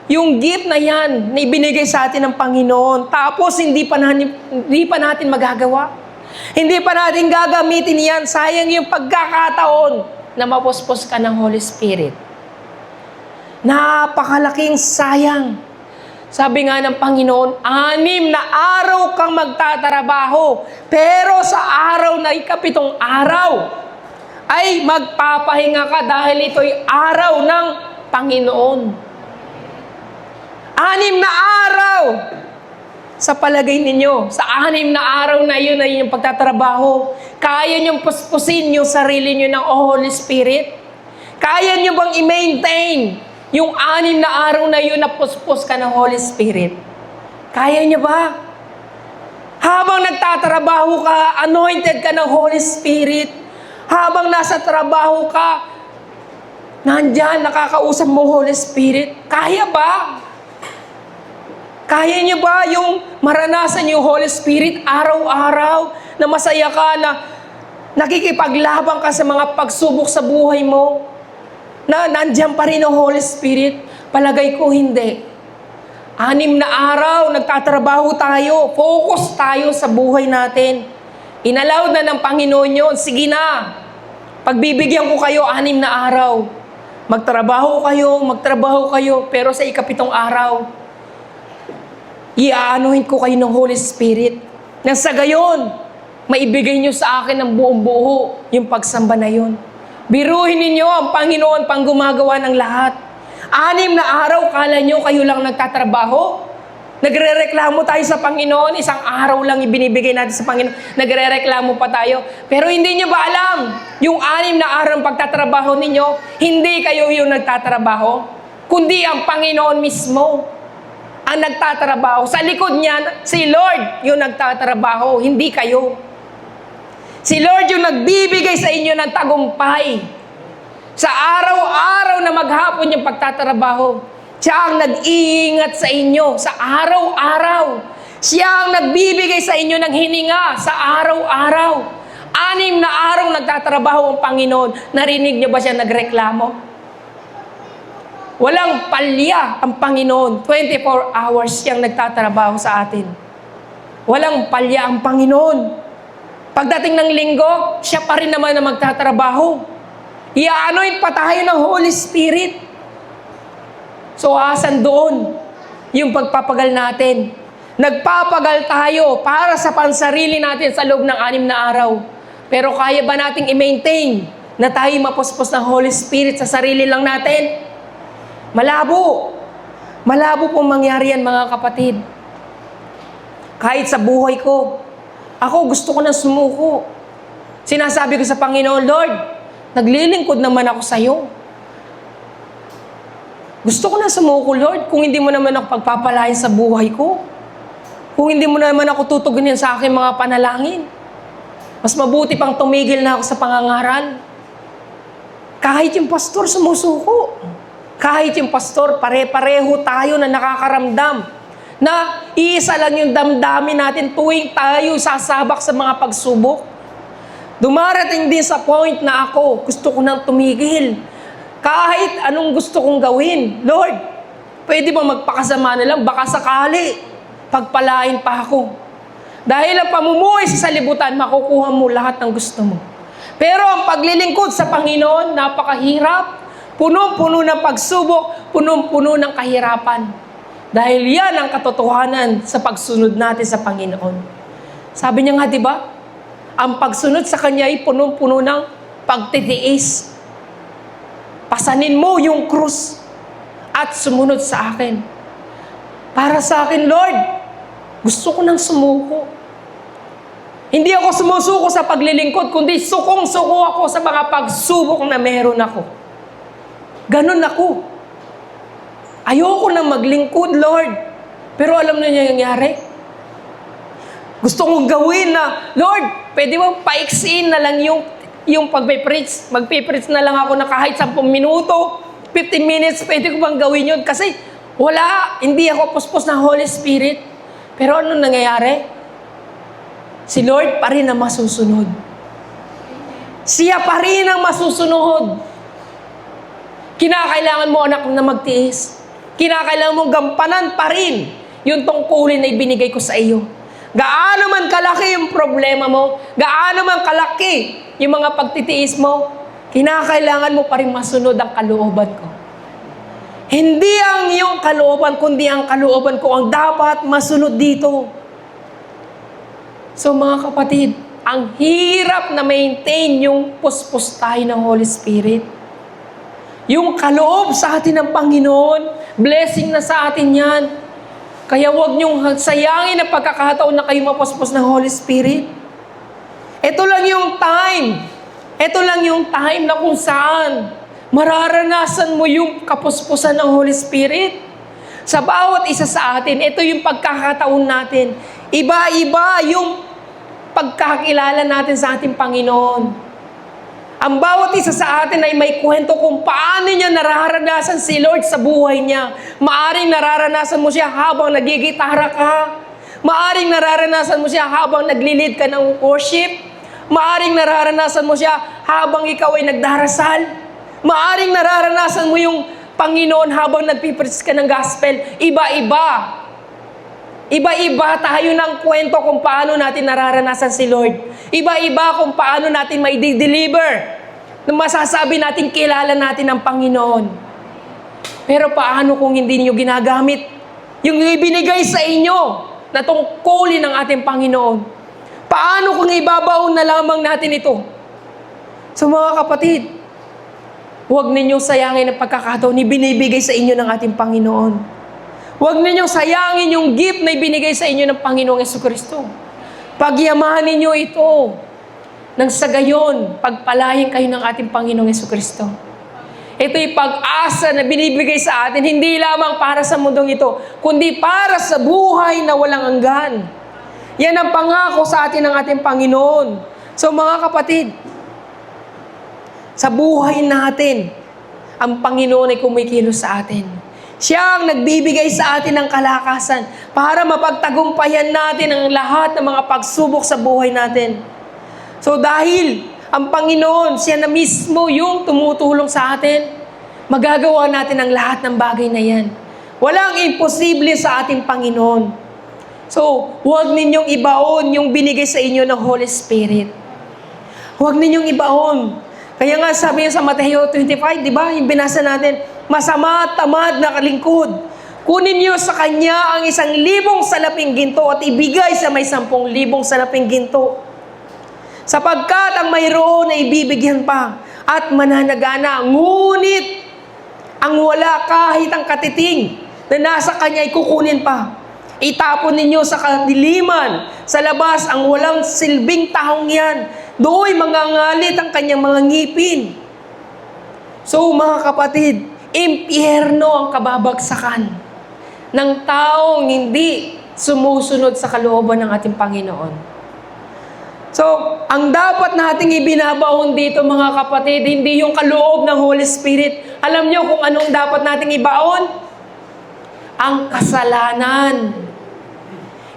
yung gift na yan na ibinigay sa atin ng Panginoon. Tapos hindi pa natin magagawa. Hindi pa natin gagamitin yan. Sayang yung pagkakataon na mapuspos ka ng Holy Spirit. Napakalaking sayang. Sabi nga ng Panginoon, 6 na araw kang magtatrabaho. Pero sa araw na 7 araw, ay magpapahinga ka dahil ito'y araw ng Panginoon. 6 na araw! Sa palagay ninyo, sa 6 na araw na yun ay yung pagtatrabaho, kaya niyong puspusin yung sarili niyo ng Holy Spirit? Kaya niyo bang i-maintain yung 6 na araw na yun na puspos ka ng Holy Spirit? Kaya niyo ba? Habang nagtatrabaho ka, anointed ka ng Holy Spirit. Habang nasa trabaho ka, nandyan, nakakausap mo Holy Spirit. Kaya ba? Kaya niyo ba yung maranasan yung Holy Spirit araw-araw na masaya ka, na nakikipaglaban ka sa mga pagsubok sa buhay mo? Na nandyan pa rin ang Holy Spirit? Palagay ko hindi. 6 na araw, nagtatrabaho tayo. Focus tayo sa buhay natin. Inallowed na ng Panginoon yun. Sige na. Pagbibigyan ko kayo 6 na araw. Magtrabaho kayo. Pero sa 7 araw, i-anoint ko kayo ng Holy Spirit. Nang sa gayon, maibigay nyo sa akin ng buong buo yung pagsamba na yun. Biruhin ninyo ang Panginoon pang gumagawa ng lahat. 6 na araw, kala nyo kayo lang nagtatrabaho? Nagrereklamo tayo sa Panginoon, 1 araw lang ibinibigay natin sa Panginoon, nagrereklamo pa tayo. Pero hindi nyo ba alam, yung 6 na araw pagtatrabaho ninyo, hindi kayo yung nagtatrabaho, kundi ang Panginoon mismo ang nagtatrabaho. Sa likod niyan, si Lord yung nagtatrabaho, hindi kayo. Si Lord yung nagbibigay sa inyo ng tagumpay. Sa araw-araw na maghapon yung pagtatrabaho, siya ang nag-iingat sa inyo sa araw-araw. Siya ang nagbibigay sa inyo ng hininga sa araw-araw. 6 na araw nagtatrabaho ang Panginoon. Narinig niyo ba siya nagreklamo? Walang palya ang Panginoon. 24 hours siyang nagtatrabaho sa atin. Walang palya ang Panginoon. Pagdating ng linggo, siya pa rin naman na magtatrabaho. I-anoint pa tayo ng Holy Spirit. So, asan doon yung pagpapagal natin? Nagpapagal tayo para sa pansarili natin sa loob ng 6 na araw. Pero kaya ba nating i-maintain na tayo mapuspos ng Holy Spirit sa sarili lang natin? Malabo. Malabo pong mangyari yan, mga kapatid. Kahit sa buhay ko, ako gusto ko na sumuko. Sinasabi ko sa Panginoon, Lord, naglilingkod naman ako sa iyo. Gusto ko na sumuko, Lord, kung hindi mo naman ako pagpapalain sa buhay ko. Kung hindi mo naman ako tutugunin sa aking mga panalangin. Mas mabuti pang tumigil na ako sa pangangaral. Kahit yung pastor sumusuko. Kahit yung pastor, pare-pareho tayo na nakakaramdam Na iisa lang yung damdamin natin tuwing tayo sasabak sa mga pagsubok. Dumarating din sa point na ako, gusto ko nang tumigil. Kahit anong gusto kong gawin. Lord, pwede ba magpakasama na lang? Baka sakali, pagpalain pa ako. Dahil ang pamumuhay sa salibutan, makukuha mo lahat ng gusto mo. Pero ang paglilingkod sa Panginoon, napakahirap. Punong-puno ng pagsubok, punong-puno ng kahirapan. Dahil yan ang katotohanan sa pagsunod natin sa Panginoon. Sabi niya nga, di ba? Ang pagsunod sa Kanya ay punong-puno ng pagtitiis. Pasanin mo yung krus at sumunod sa akin. Para sa akin, Lord, gusto ko nang sumuko. Hindi ako sumusuko sa paglilingkod, kundi sukong-suko ako sa mga pagsubok na meron ako. Ganun ako. Ayoko na maglingkod, Lord. Pero alam na niya yung nangyari. Gusto kong gawin na, Lord, pwede mo paiksiin na lang yung pagpe-preach. Magpe-preach na lang ako na kahit 10 minuto, 15 minutes, pwede ko bang gawin yun? Kasi hindi ako puspos ng Holy Spirit. Pero ano nangyayari? Si Lord pa rin ang masusunod. Siya pa rin ang masusunod. Kinakailangan mo, anak, na magtiis. Kinakailangan mong gampanan pa rin yung tungkulin na ibinigay ko sa iyo. Gaano man kalaki yung problema mo, gaano man kalaki yung mga pagtitiis mo, kinakailangan mo pa rin masunod ang kalooban ko. Hindi ang iyong kalooban, kundi ang kalooban ko ang dapat masunod dito. So mga kapatid, ang hirap na maintain yung puspos tayo ng Holy Spirit. Yung kaloob sa atin ng Panginoon, blessing na sa atin yan. Kaya huwag niyong sayangin ang pagkakataon na kayo mapuspos ng Holy Spirit. Ito lang yung time. Ito lang yung time na kung saan mararanasan mo yung kapuspusan ng Holy Spirit. Sa bawat isa sa atin, ito yung pagkakataon natin. Iba-iba yung pagkakilala natin sa ating Panginoon. Ang bawat isa sa atin ay may kwento kung paano niya nararanasan si Lord sa buhay niya. Maaring nararanasan mo siya habang nagigitara ka. Maaring nararanasan mo siya habang naglilid ka ng worship. Maaring nararanasan mo siya habang ikaw ay nagdarasal. Maaring nararanasan mo yung Panginoon habang nagpipreach ka ng gospel. Iba-iba. Iba-iba tayo ng kwento kung paano natin nararanasan si Lord. Iba-iba kung paano natin may deliver na masasabi natin kilala natin ang Panginoon. Pero paano kung hindi niyo ginagamit yung ibinigay sa inyo na tungkulin ng ating Panginoon? Paano kung ibabaon na lamang natin ito? So mga kapatid, huwag ninyong sayangin ang pagkakataon ni binibigay sa inyo ng ating Panginoon. Huwag ninyong sayangin yung gift na ibinigay sa inyo ng Panginoong Jesucristo. Pagyamanin niyo ito. Nang sa gayon, pagpalain kayo ng ating Panginoong Jesucristo. Ito'y pag-asa na binibigay sa atin, hindi lamang para sa mundong ito, kundi para sa buhay na walang hanggan. Yan ang pangako sa atin ng ating Panginoon. So mga kapatid, sa buhay natin, ang Panginoon ay kumikilos sa atin. Siya ang nagbibigay sa atin ng kalakasan para mapagtagumpayan natin ang lahat ng mga pagsubok sa buhay natin. So dahil ang Panginoon, siya na mismo yung tumutulong sa atin, magagawa natin ang lahat ng bagay na yan. Walang imposible sa ating Panginoon. So, huwag ninyong ibaon yung binigay sa inyo ng Holy Spirit. Huwag ninyong ibaon. Kaya nga sabi niya sa Mateo 25, di ba? Yung binasa natin, masama at tamad na kalingkod. Kunin niyo sa kanya ang 1,000 salaping ginto at ibigay sa may 10,000 salaping ginto. Sapagkat ang mayroon ay ibibigyan pa at mananagana. Ngunit ang wala kahit ang katiting na nasa kanya ay kukunin pa. Itapon ninyo sa kadiliman, sa labas ang walang silbing tahong yan. Do'y mangangalit ang kanyang mga ngipin. So mga kapatid, impyerno ang kababagsakan ng taong hindi sumusunod sa kalooban ng ating Panginoon. So, ang dapat nating ibinabaon dito mga kapatid, hindi yung kaloob ng Holy Spirit. Alam nyo kung anong dapat nating ibaon? Ang kasalanan.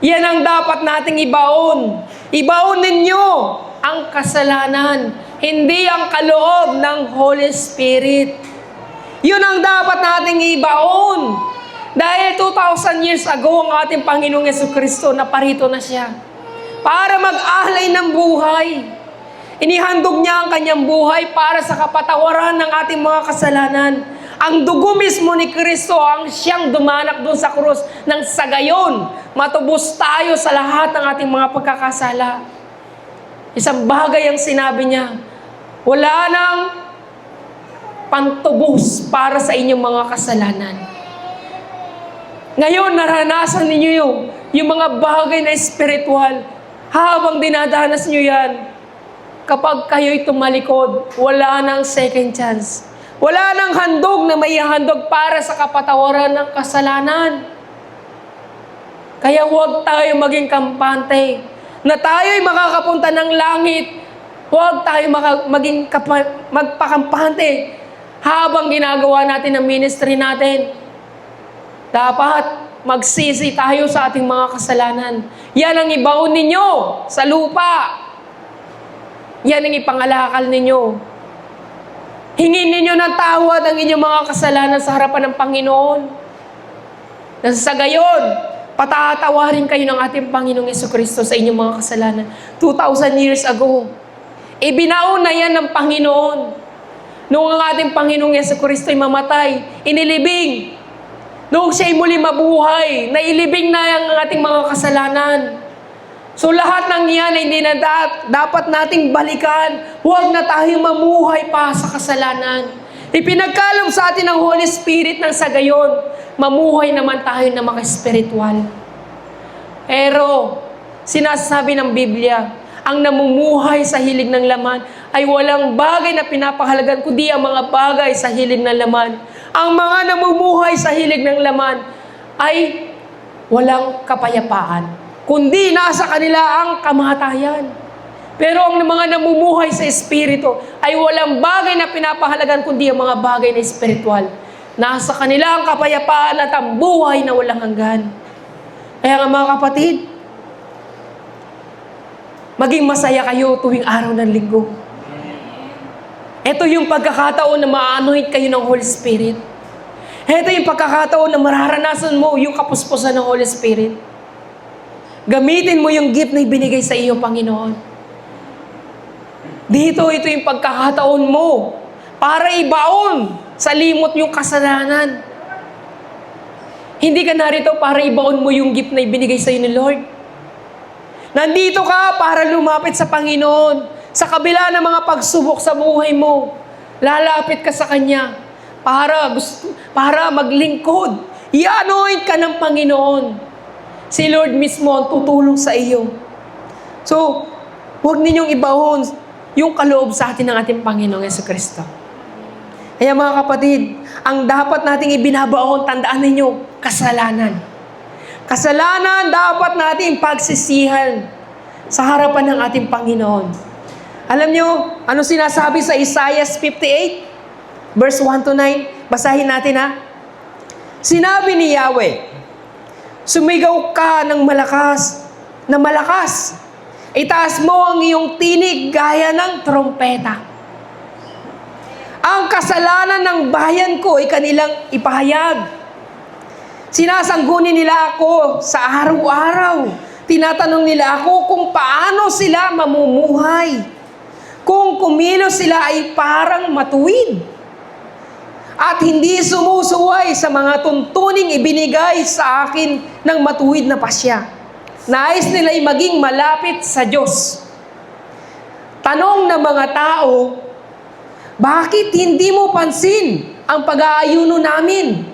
Yan ang dapat nating ibaon. Ibaon ninyo ang kasalanan, hindi ang kaloob ng Holy Spirit. Yun ang dapat nating ibaon. Dahil 2,000 years ago, ang ating Panginoong Jesucristo, naparito na siya para mag-alay ng buhay. Inihandog niya ang kanyang buhay para sa kapatawaran ng ating mga kasalanan. Ang dugo mismo ni Kristo ang siyang dumanak doon sa krus nang sa gayon matubos tayo sa lahat ng ating mga pagkakasala. Isang bagay ang sinabi niya, wala nang pantubos para sa inyong mga kasalanan. Ngayon, naranasan ninyo yung mga bagay na espiritual. Habang dinadanas nyo yan, kapag kayo'y tumalikod, wala nang second chance. Wala nang handog na may handog para sa kapatawaran ng kasalanan. Kaya huwag tayo maging kampante na tayo'y makakapunta ng langit. Huwag tayo magpakampante habang ginagawa natin ang ministry natin. Dapat magsisi tayo sa ating mga kasalanan. Yan ang ibaon ninyo sa lupa. Yan ang ipangalakal ninyo. Hingin ninyo ng tawad ang inyong mga kasalanan sa harapan ng Panginoon. Nang sa gayon, patatawarin kayo ng ating Panginoong Jesucristo sa inyong mga kasalanan. 2,000 years ago, ibinaon na yan ng Panginoon. Noong ang ating Panginoong Jesucristo ay mamatay, inilibing. Noong siya'y muli mabuhay, nailibing na ang ating mga kasalanan. So lahat ng yan ay hindi na dapat nating balikan. Huwag na tayong mamuhay pa sa kasalanan. Ipinagkaloob sa atin ng Holy Spirit nang sa gayon, mamuhay naman tayo na maka-spiritual. Pero, sinasabi ng Biblia, ang namumuhay sa hilig ng laman ay walang bagay na pinapahalagan kundi ang mga bagay sa hilig ng laman. Ang mga namumuhay sa hilig ng laman ay walang kapayapaan, kundi nasa kanila ang kamatayan. Pero ang mga namumuhay sa Espiritu ay walang bagay na pinapahalagan kundi ang mga bagay na espiritual. Nasa kanila ang kapayapaan at ang buhay na walang hanggan. Kaya nga mga kapatid, maging masaya kayo tuwing araw ng linggo. Ito yung pagkakataon na ma-anoint kayo ng Holy Spirit. Ito yung pagkakataon na mararanasan mo yung kapuspusan ng Holy Spirit. Gamitin mo yung gift na ibinigay sa iyo, Panginoon. Ito yung pagkakataon mo para ibaon sa limot yung kasalanan. Hindi ka narito para ibaon mo yung gift na ibinigay sa iyo ni Lord. Nandito ka para lumapit sa Panginoon. Sa kabila ng mga pagsubok sa buhay mo, lalapit ka sa Kanya para maglingkod. I-anoint ka ng Panginoon. Si Lord mismo ang tutulong sa iyo. So, huwag ninyong ibahon yung kaloob sa atin ng ating Panginoong Jesucristo. Kaya mga kapatid, ang dapat nating ibinabaon, tandaan ninyo, kasalanan. Kasalanan dapat nating pagsisihan sa harapan ng ating Panginoon. Alam nyo, ano sinasabi sa Isaiah 58? Verse 1-9. Basahin natin ha. Sinabi ni Yahweh, sumigaw ka ng malakas, na malakas. Itaas mo ang iyong tinig gaya ng trompeta. Ang kasalanan ng bayan ko ay kanilang ipahayag. Sinasanggunin nila ako sa araw-araw. Tinatanong nila ako kung paano sila mamumuhay. Kung kumilos sila ay parang matuwid. At hindi sumusuway sa mga tuntuning ibinigay sa akin ng matuwid na pasya. Nais nila'y maging malapit sa Diyos. Tanong ng mga tao, bakit hindi mo pansin ang pag-aayuno namin?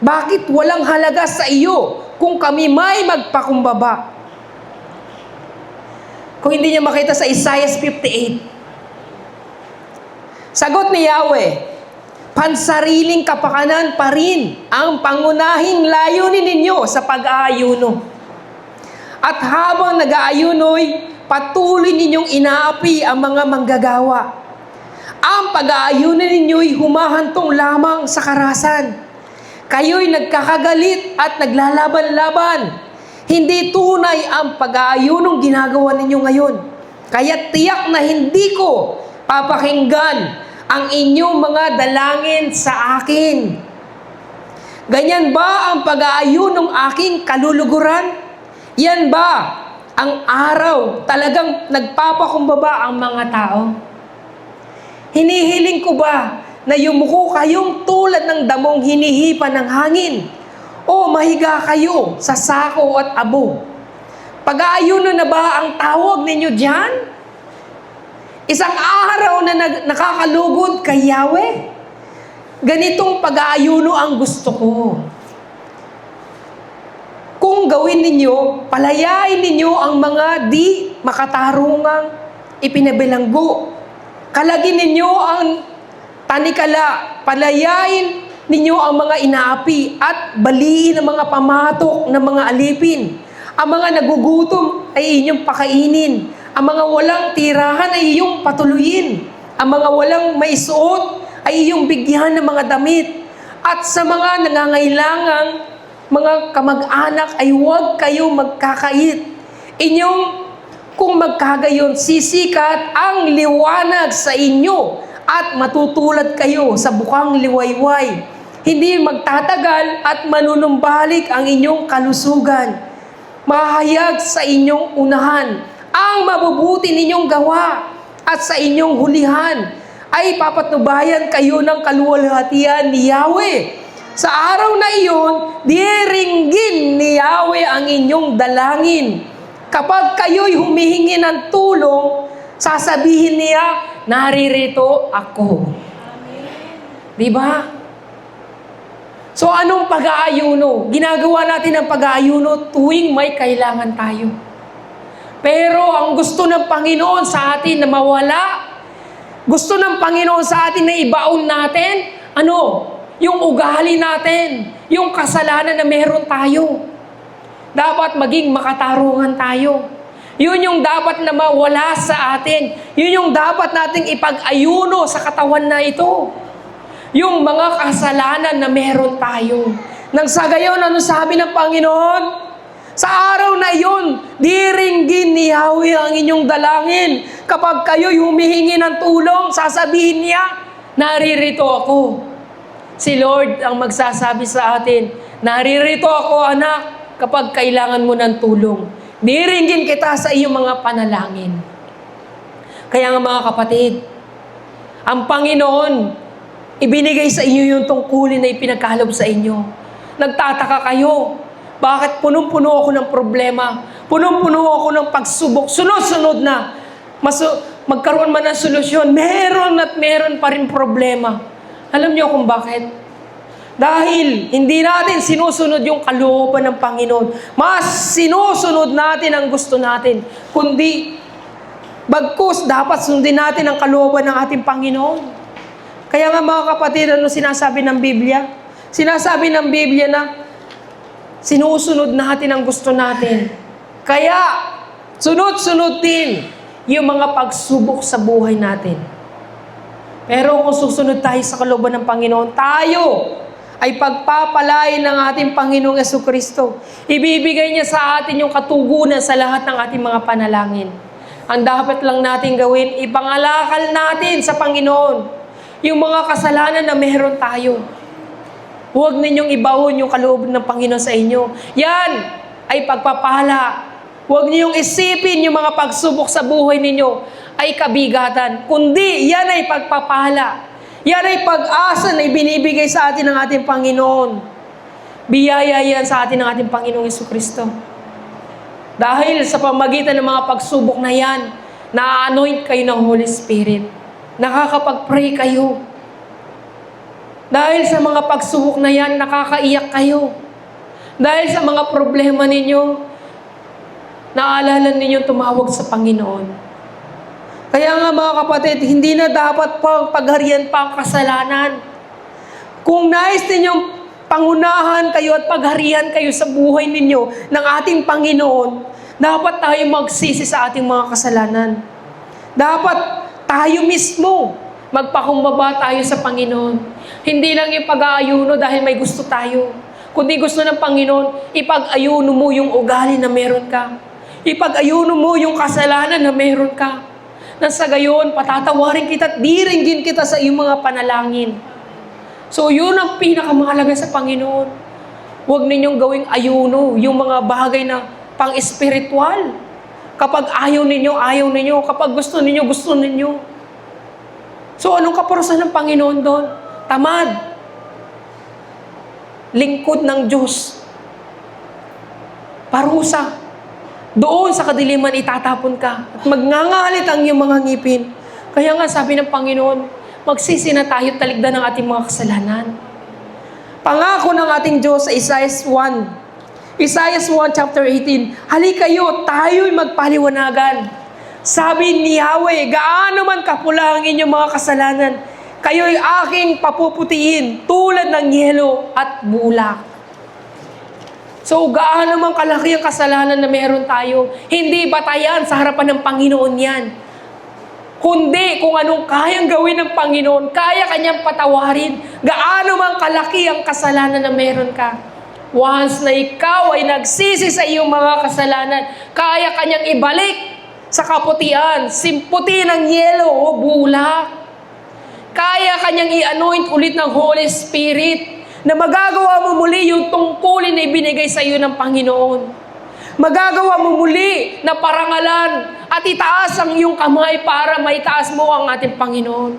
Bakit walang halaga sa iyo kung kami may magpakumbaba? Kung hindi niya makita sa Isaiah 58, sagot ni Yahweh, pansariling kapakanan pa rin ang pangunahing layunin ninyo sa pag-aayuno. At habang nag-aayuno'y patuloy ninyong inaapi ang mga manggagawa. Ang pag-aayuno ninyo'y humahantong lamang sa karahasan. Kayo'y nagkakagalit at naglalaban-laban. Hindi tunay ang pag-aayunong ginagawa ninyo ngayon. Kaya tiyak na hindi ko papakinggan ang inyong mga dalangin sa akin. Ganyan ba ang pag-aayunong aking kaluluguran? Yan ba ang araw talagang nagpapakumbaba ang mga tao? Hinihiling ko ba na yumuko kayong tulad ng damong hinihipa ng hangin? O mahiga kayo sa sako at abo? Pag-aayuno na ba ang tawag ninyo diyan? Isang araw na nakakalugod kay Yahweh? Ganitong pag-aayuno ang gusto ko. Kung gawin ninyo, palayain ninyo ang mga di makatarungang ipinabilanggo. Kalagin ninyo ang tanikala, palayain ninyo ang mga inaapi at baliin ang mga pamatok ng mga alipin. Ang mga nagugutom ay inyong pakainin. Ang mga walang tirahan ay iyong patuluyin. Ang mga walang maisuot ay iyong bigyan ng mga damit. At sa mga nangangailangang mga kamag-anak ay huwag kayo magkakait. Kung magkagayon, sisikat ang liwanag sa inyo at matutulad kayo sa bukang liwayway. Hindi magtatagal at manunumbalik ang inyong kalusugan. Mahayag sa inyong unahan ang mabubuti ninyong gawa at sa inyong hulihan ay papatnubayan kayo ng kaluwalhatian ni Yahweh. Sa araw na iyon, diringgin ni Yahweh ang inyong dalangin. Kapag kayo'y humihingi ng tulong, sasabihin niya, naririto ako. Diba? So anong pag-aayuno? Ginagawa natin ang pag-aayuno tuwing may kailangan tayo. Pero ang gusto ng Panginoon sa atin na mawala, gusto ng Panginoon sa atin na ibaon natin, yung ugali natin, yung kasalanan na meron tayo. Dapat maging makatarungan tayo. Yun yung dapat na mawala sa atin. Yun yung dapat nating ipag-ayuno sa katawan na ito. Yung mga kasalanan na meron tayo. Nang sa gayon, ano sabi ng Panginoon? Sa araw na iyon, diringgin ni Yahweh ang inyong dalangin. Kapag kayo'y humihingi ng tulong, sasabihin niya, naririto ako. Si Lord ang magsasabi sa atin, naririto ako anak, kapag kailangan mo ng tulong. Diringgin kita sa iyong mga panalangin. Kaya nga mga kapatid, ang Panginoon, ibinigay sa inyo yung tungkulin na ipinagkalob sa inyo. Nagtataka kayo, bakit punong-puno ako ng problema? Punong-puno ako ng pagsubok. Sunod-sunod na. Magkaroon man ng solusyon, meron at meron pa rin problema. Alam niyo kung bakit? Dahil hindi natin sinusunod yung kalooban ng Panginoon. Mas sinusunod natin ang gusto natin. Kundi, bagkus dapat sundin natin ang kalooban ng ating Panginoon. Kaya nga mga kapatid, ano sinasabi ng Biblia? Sinasabi ng Biblia na sinusunod natin ang gusto natin. Kaya, sunod-sunod din yung mga pagsubok sa buhay natin. Pero kung susunod tayo sa kalooban ng Panginoon, tayo ay pagpapalain ng ating Panginoong Jesucristo. Ibibigay niya sa atin yung katugunan sa lahat ng ating mga panalangin. Ang dapat lang natin gawin, ipangalakal natin sa Panginoon yung mga kasalanan na meron tayo. Huwag ninyong ibaon yung kalooban ng Panginoon sa inyo. Yan ay pagpapala. Huwag ninyong isipin yung mga pagsubok sa buhay ninyo ay kabigatan. Kundi yan ay pagpapala. Yan ay pag-asa na ibinibigay sa atin ng ating Panginoon. Biyaya yan sa atin ng ating Panginoong Jesucristo. Dahil sa pamagitan ng mga pagsubok na yan, na-anoint kayo ng Holy Spirit. Nakakapag-pray kayo. Dahil sa mga pagsubok na yan, nakakaiyak kayo. Dahil sa mga problema ninyo, naalala ninyo tumawag sa Panginoon. Kaya nga mga kapatid, hindi na dapat pang pagharian pa ang kasalanan. Kung nais ninyong pangunahan kayo at pagharian kayo sa buhay ninyo ng ating Panginoon, dapat tayo magsisi sa ating mga kasalanan. Dapat tayo mismo magpakumbaba tayo sa Panginoon. Hindi lang yung pag-aayuno dahil may gusto tayo. Kundi gusto ng Panginoon, ipag-ayuno mo yung ugali na meron ka. Ipag-ayuno mo yung kasalanan na meron ka. Na sa gayon, patatawarin kita at diringgin kita sa iyong mga panalangin. So yun ang pinakamahalaga sa Panginoon. Huwag ninyong gawing ayuno yung mga bagay na pang-espiritual. Kapag ayaw ninyo. Kapag gusto ninyo. So anong kaparusahan ng Panginoon doon? Tamad. Lingkod ng Diyos. Parusa. Doon sa kadiliman itatapon ka. At magngangalit ang iyong mga ngipin. Kaya nga sabi ng Panginoon, magsisi na tayo taligdan ng ating mga kasalanan. Pangako ng ating Diyos sa Isaiah 1. Isaiah 1 chapter 18. Halika kayo, tayo'y magpaliwanagan. Sabi ni Yahweh, gaano man kapula ang inyong mga kasalanan, kayo'y aking papuputiin tulad ng yelo at bulak. So, gaano man kalaki ang kasalanan na meron tayo, hindi batayan sa harapan ng Panginoon yan. Kundi kung anong kayang gawin ng Panginoon, kaya kanyang patawarin. Gaano man kalaki ang kasalanan na meron ka. Once na ikaw ay nagsisi sa iyong mga kasalanan, kaya kanyang ibalik sa kaputian, simputi ng yelo o bulak. Kaya kanyang i-anoint ulit ng Holy Spirit na magagawa mo muli yung tungkulin na ibinigay sa iyo ng Panginoon. Magagawa mo muli na parangalan at itaas ang iyong kamay para maitaas mo ang ating Panginoon.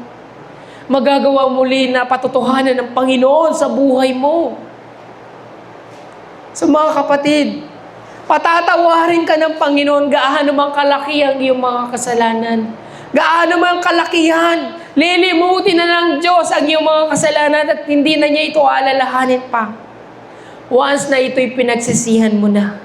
Magagawa muli na patutuhanan ng Panginoon sa buhay mo. So mga kapatid, patatawarin ka ng Panginoon gaano mang kalaki ang iyong mga kasalanan. Gaano mang kalakihan, lilimutin na ng Diyos ang iyong mga kasalanan at hindi na niya ito alalahanin pa. Once na ito'y pinagsisihan mo na,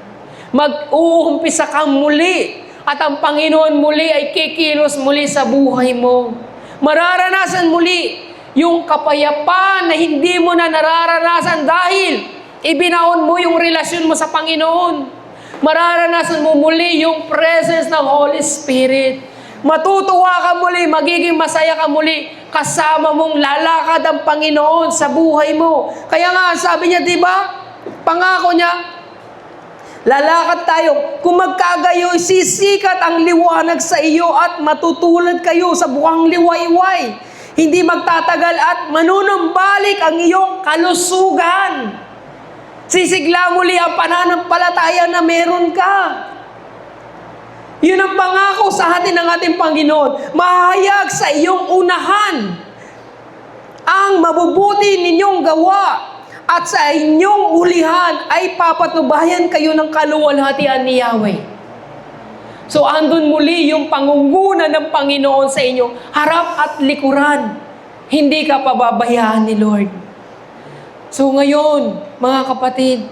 mag-uumpisa kang muli at ang Panginoon muli ay kikilos muli sa buhay mo. Mararanasan muli yung kapayapaan na hindi mo na nararanasan dahil ibinaon mo yung relasyon mo sa Panginoon. Mararanasan mo muli yung presence ng Holy Spirit. Matutuwa ka muli, magiging masaya ka muli, kasama mong lalakad ang Panginoon sa buhay mo. Kaya nga, sabi niya, di ba? Pangako niya, lalakad tayo. Kung magkagayoy, sisikat ang liwanag sa iyo at matutulad kayo sa buwang liwayway. Hindi magtatagal at manunumbalik ang iyong kalusugan. Sisigla muli ang pananampalataya na meron ka. Yun ang pangako sa atin ng ating Panginoon. Mahayag sa iyong unahan ang mabubuti ninyong gawa at sa inyong ulihan ay papatubayan kayo ng kaluwalhatian ni Yahweh. So andun muli yung pangunguna ng Panginoon sa inyo, harap at likuran. Hindi ka pababayaan ni Lord. So ngayon, mga kapatid,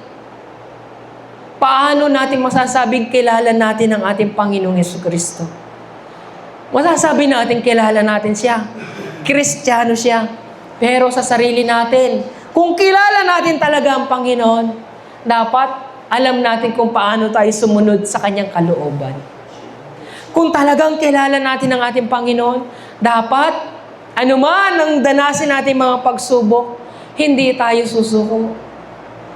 paano natin masasabing kilala natin ang ating Panginoong Jesucristo? Masasabi natin kilala natin siya. Kristiyano siya. Pero sa sarili natin, kung kilala natin talaga ang Panginoon, dapat alam natin kung paano tayo sumunod sa kanyang kalooban. Kung talagang kilala natin ang ating Panginoon, dapat anuman ang danasin natin mga pagsubok, hindi tayo susuko.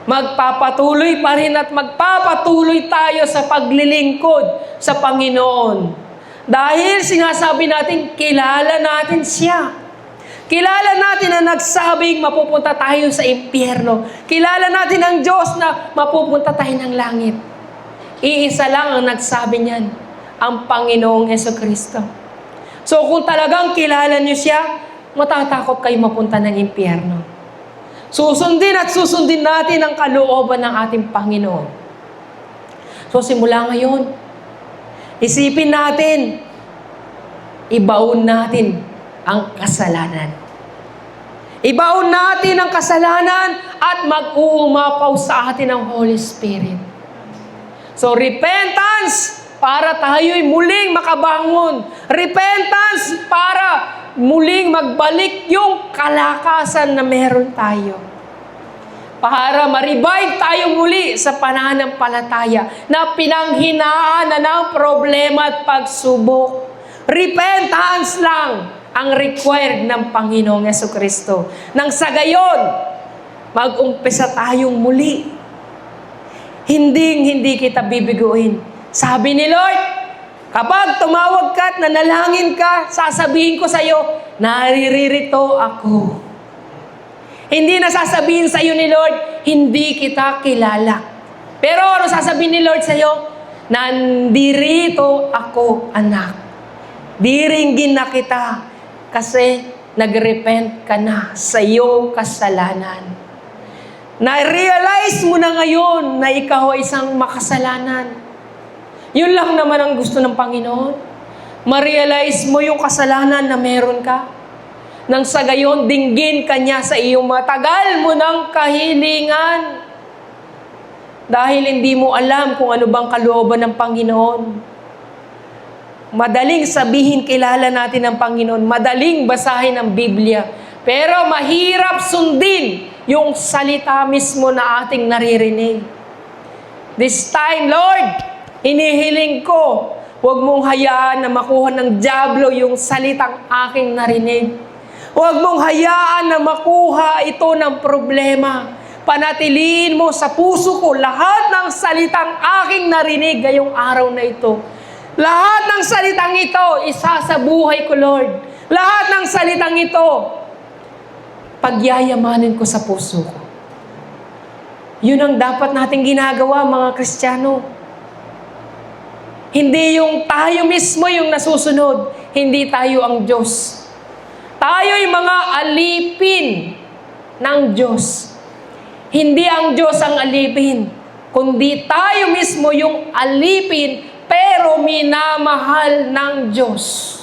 Magpapatuloy pa rin at magpapatuloy tayo sa paglilingkod sa Panginoon. Dahil sinasabi natin, kilala natin siya. Kilala natin na nagsabing mapupunta tayo sa impyerno. Kilala natin ang Diyos na mapupunta tayo ng langit. Iisa lang ang nagsabi niyan, ang Panginoong Jesucristo. So kung talagang kilala niyo siya, matatakot kayo mapunta ng impyerno. Susundin at susundin natin ang kalooban ng ating Panginoon. So simula ngayon, isipin natin, ibaon natin ang kasalanan. Ibaon natin ang kasalanan at mag-uumapaw sa atin ang Holy Spirit. So repentance para tayo'y muling makabangon. Repentance para muling magbalik yung kalakasan na meron tayo. Para ma-revive tayo muli sa pananampalataya na pinanghinaan na ng problema at pagsubok. Repentance lang ang required ng Panginoong Jesucristo. Nang sa gayon, Mag-umpisa tayong muli. Hindi kita bibiguin. Sabi ni Lord, kapag tumawag ka at nanalangin ka, sasabihin ko sa iyo, naririto ako. Hindi na sasabihin sa iyo ni Lord, hindi kita kilala. Pero ano sasabihin ni Lord sa iyo? Nandirito ako, anak. Diringgin na kita kasi nag-repent ka na sa iyong kasalanan. Na-realize mo na ngayon na ikaw ay isang makasalanan. Yun lang naman ang gusto ng Panginoon. Ma-realize mo yung kasalanan na meron ka. Nang sa gayon, dinggin ka niya sa iyong matagal mo ng kahilingan. Dahil hindi mo alam kung ano bang kalooban ng Panginoon. Madaling sabihin, kilala natin ang Panginoon. Madaling basahin ang Biblia. Pero mahirap sundin yung salita mismo na ating naririnig. This time, Lord, inihiling ko, huwag mong hayaan na makuha ng dyablo yung salitang aking narinig. Huwag mong hayaan na makuha ito ng problema. Panatiliin mo sa puso ko lahat ng salitang aking narinig ngayong araw na ito. Lahat ng salitang ito, isa sa buhay ko, Lord. Lahat ng salitang ito, pagyayamanin ko sa puso ko. Yun ang dapat nating ginagawa, mga Kristiyano. Hindi yung tayo mismo yung nasusunod. Hindi tayo ang Diyos. Tayo'y mga alipin ng Diyos. Hindi ang Diyos ang alipin, kundi tayo mismo yung alipin, pero minamahal ng Diyos.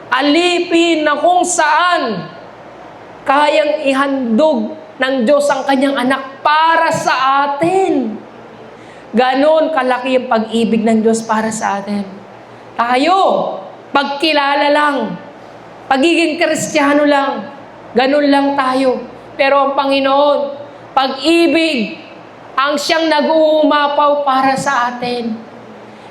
Alipin na kung saan kayang ihandog ng Diyos ang kanyang anak para sa atin. Ganon kalaki yung pag-ibig ng Diyos para sa atin. Tayo, pagkilala lang, pagiging Kristiyano lang, ganon lang tayo. Pero ang Panginoon, pag-ibig, ang siyang nag-uumapaw para sa atin.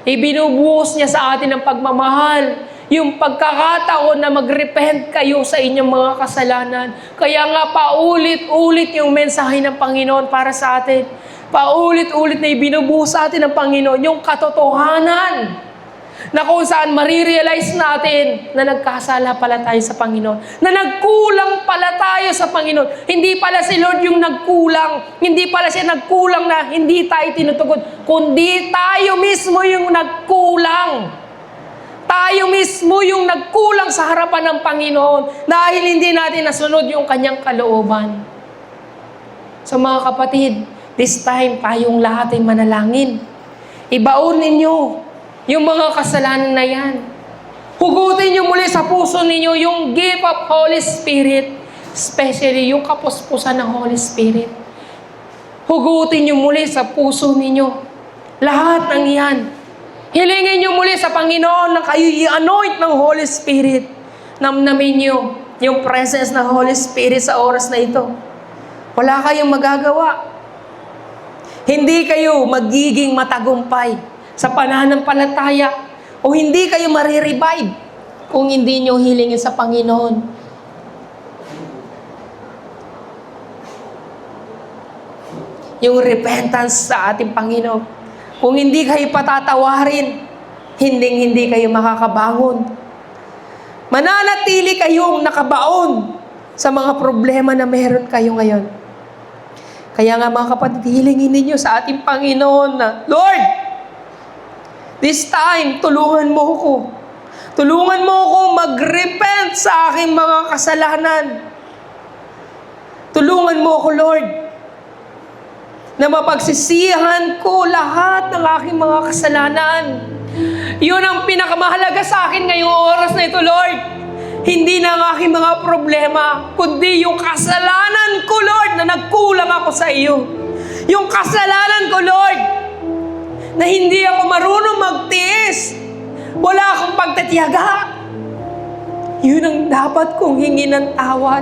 Ibinubuhos niya sa atin ang pagmamahal, yung pagkakataon na mag-repent kayo sa inyong mga kasalanan. Kaya nga paulit-ulit yung mensahe ng Panginoon para sa atin. Paulit-ulit na ibinubuhos sa atin ng Panginoon yung katotohanan na kung saan marirealize natin na nagkasala pala tayo sa Panginoon. Na nagkulang pala tayo sa Panginoon. Hindi pala si Lord yung nagkulang. Hindi pala siya nagkulang na hindi tayo tinutugon. Kundi tayo mismo yung nagkulang. Tayo mismo yung nagkulang sa harapan ng Panginoon dahil hindi natin nasunod yung kanyang kalooban. So mga kapatid, this time tayong lahat ay manalangin. Ibaon ninyo yung mga kasalanan na yan. Hugutin nyo muli sa puso ninyo yung gift of Holy Spirit, especially yung kapuspusan ng Holy Spirit. Hugutin nyo muli sa puso ninyo. Lahat ng yan. Hilingin nyo muli sa Panginoon na kayo i-anoint ng Holy Spirit. Namnamin nyo yung presence ng Holy Spirit sa oras na ito. Wala kayong magagawa. Hindi kayo magiging matagumpay sa pananampalataya o hindi kayo marirevive kung hindi nyo hilingin sa Panginoon. Yung repentance sa ating Panginoon. Kung hindi kayo patatawarin, hindi kayo makakabangon. Mananatili kayong nakabaon sa mga problema na meron kayo ngayon. Kaya nga mga kapatid, hilingin ninyo sa ating Panginoon na, Lord, this time, tulungan mo ko. Tulungan mo ko mag-repent sa aking mga kasalanan. Tulungan mo ko, Lord, na mapagsisihan ko lahat ng aking mga kasalanan. Yun ang pinakamahalaga sa akin ngayong oras na ito, Lord. Hindi na ang aking mga problema, kundi yung kasalanan ko, Lord, na nagkulang ako sa iyo. Yung kasalanan ko, Lord, na hindi ako marunong magtiis. Wala akong pagtatiyaga. Yun ang dapat kong hingin ng tawad.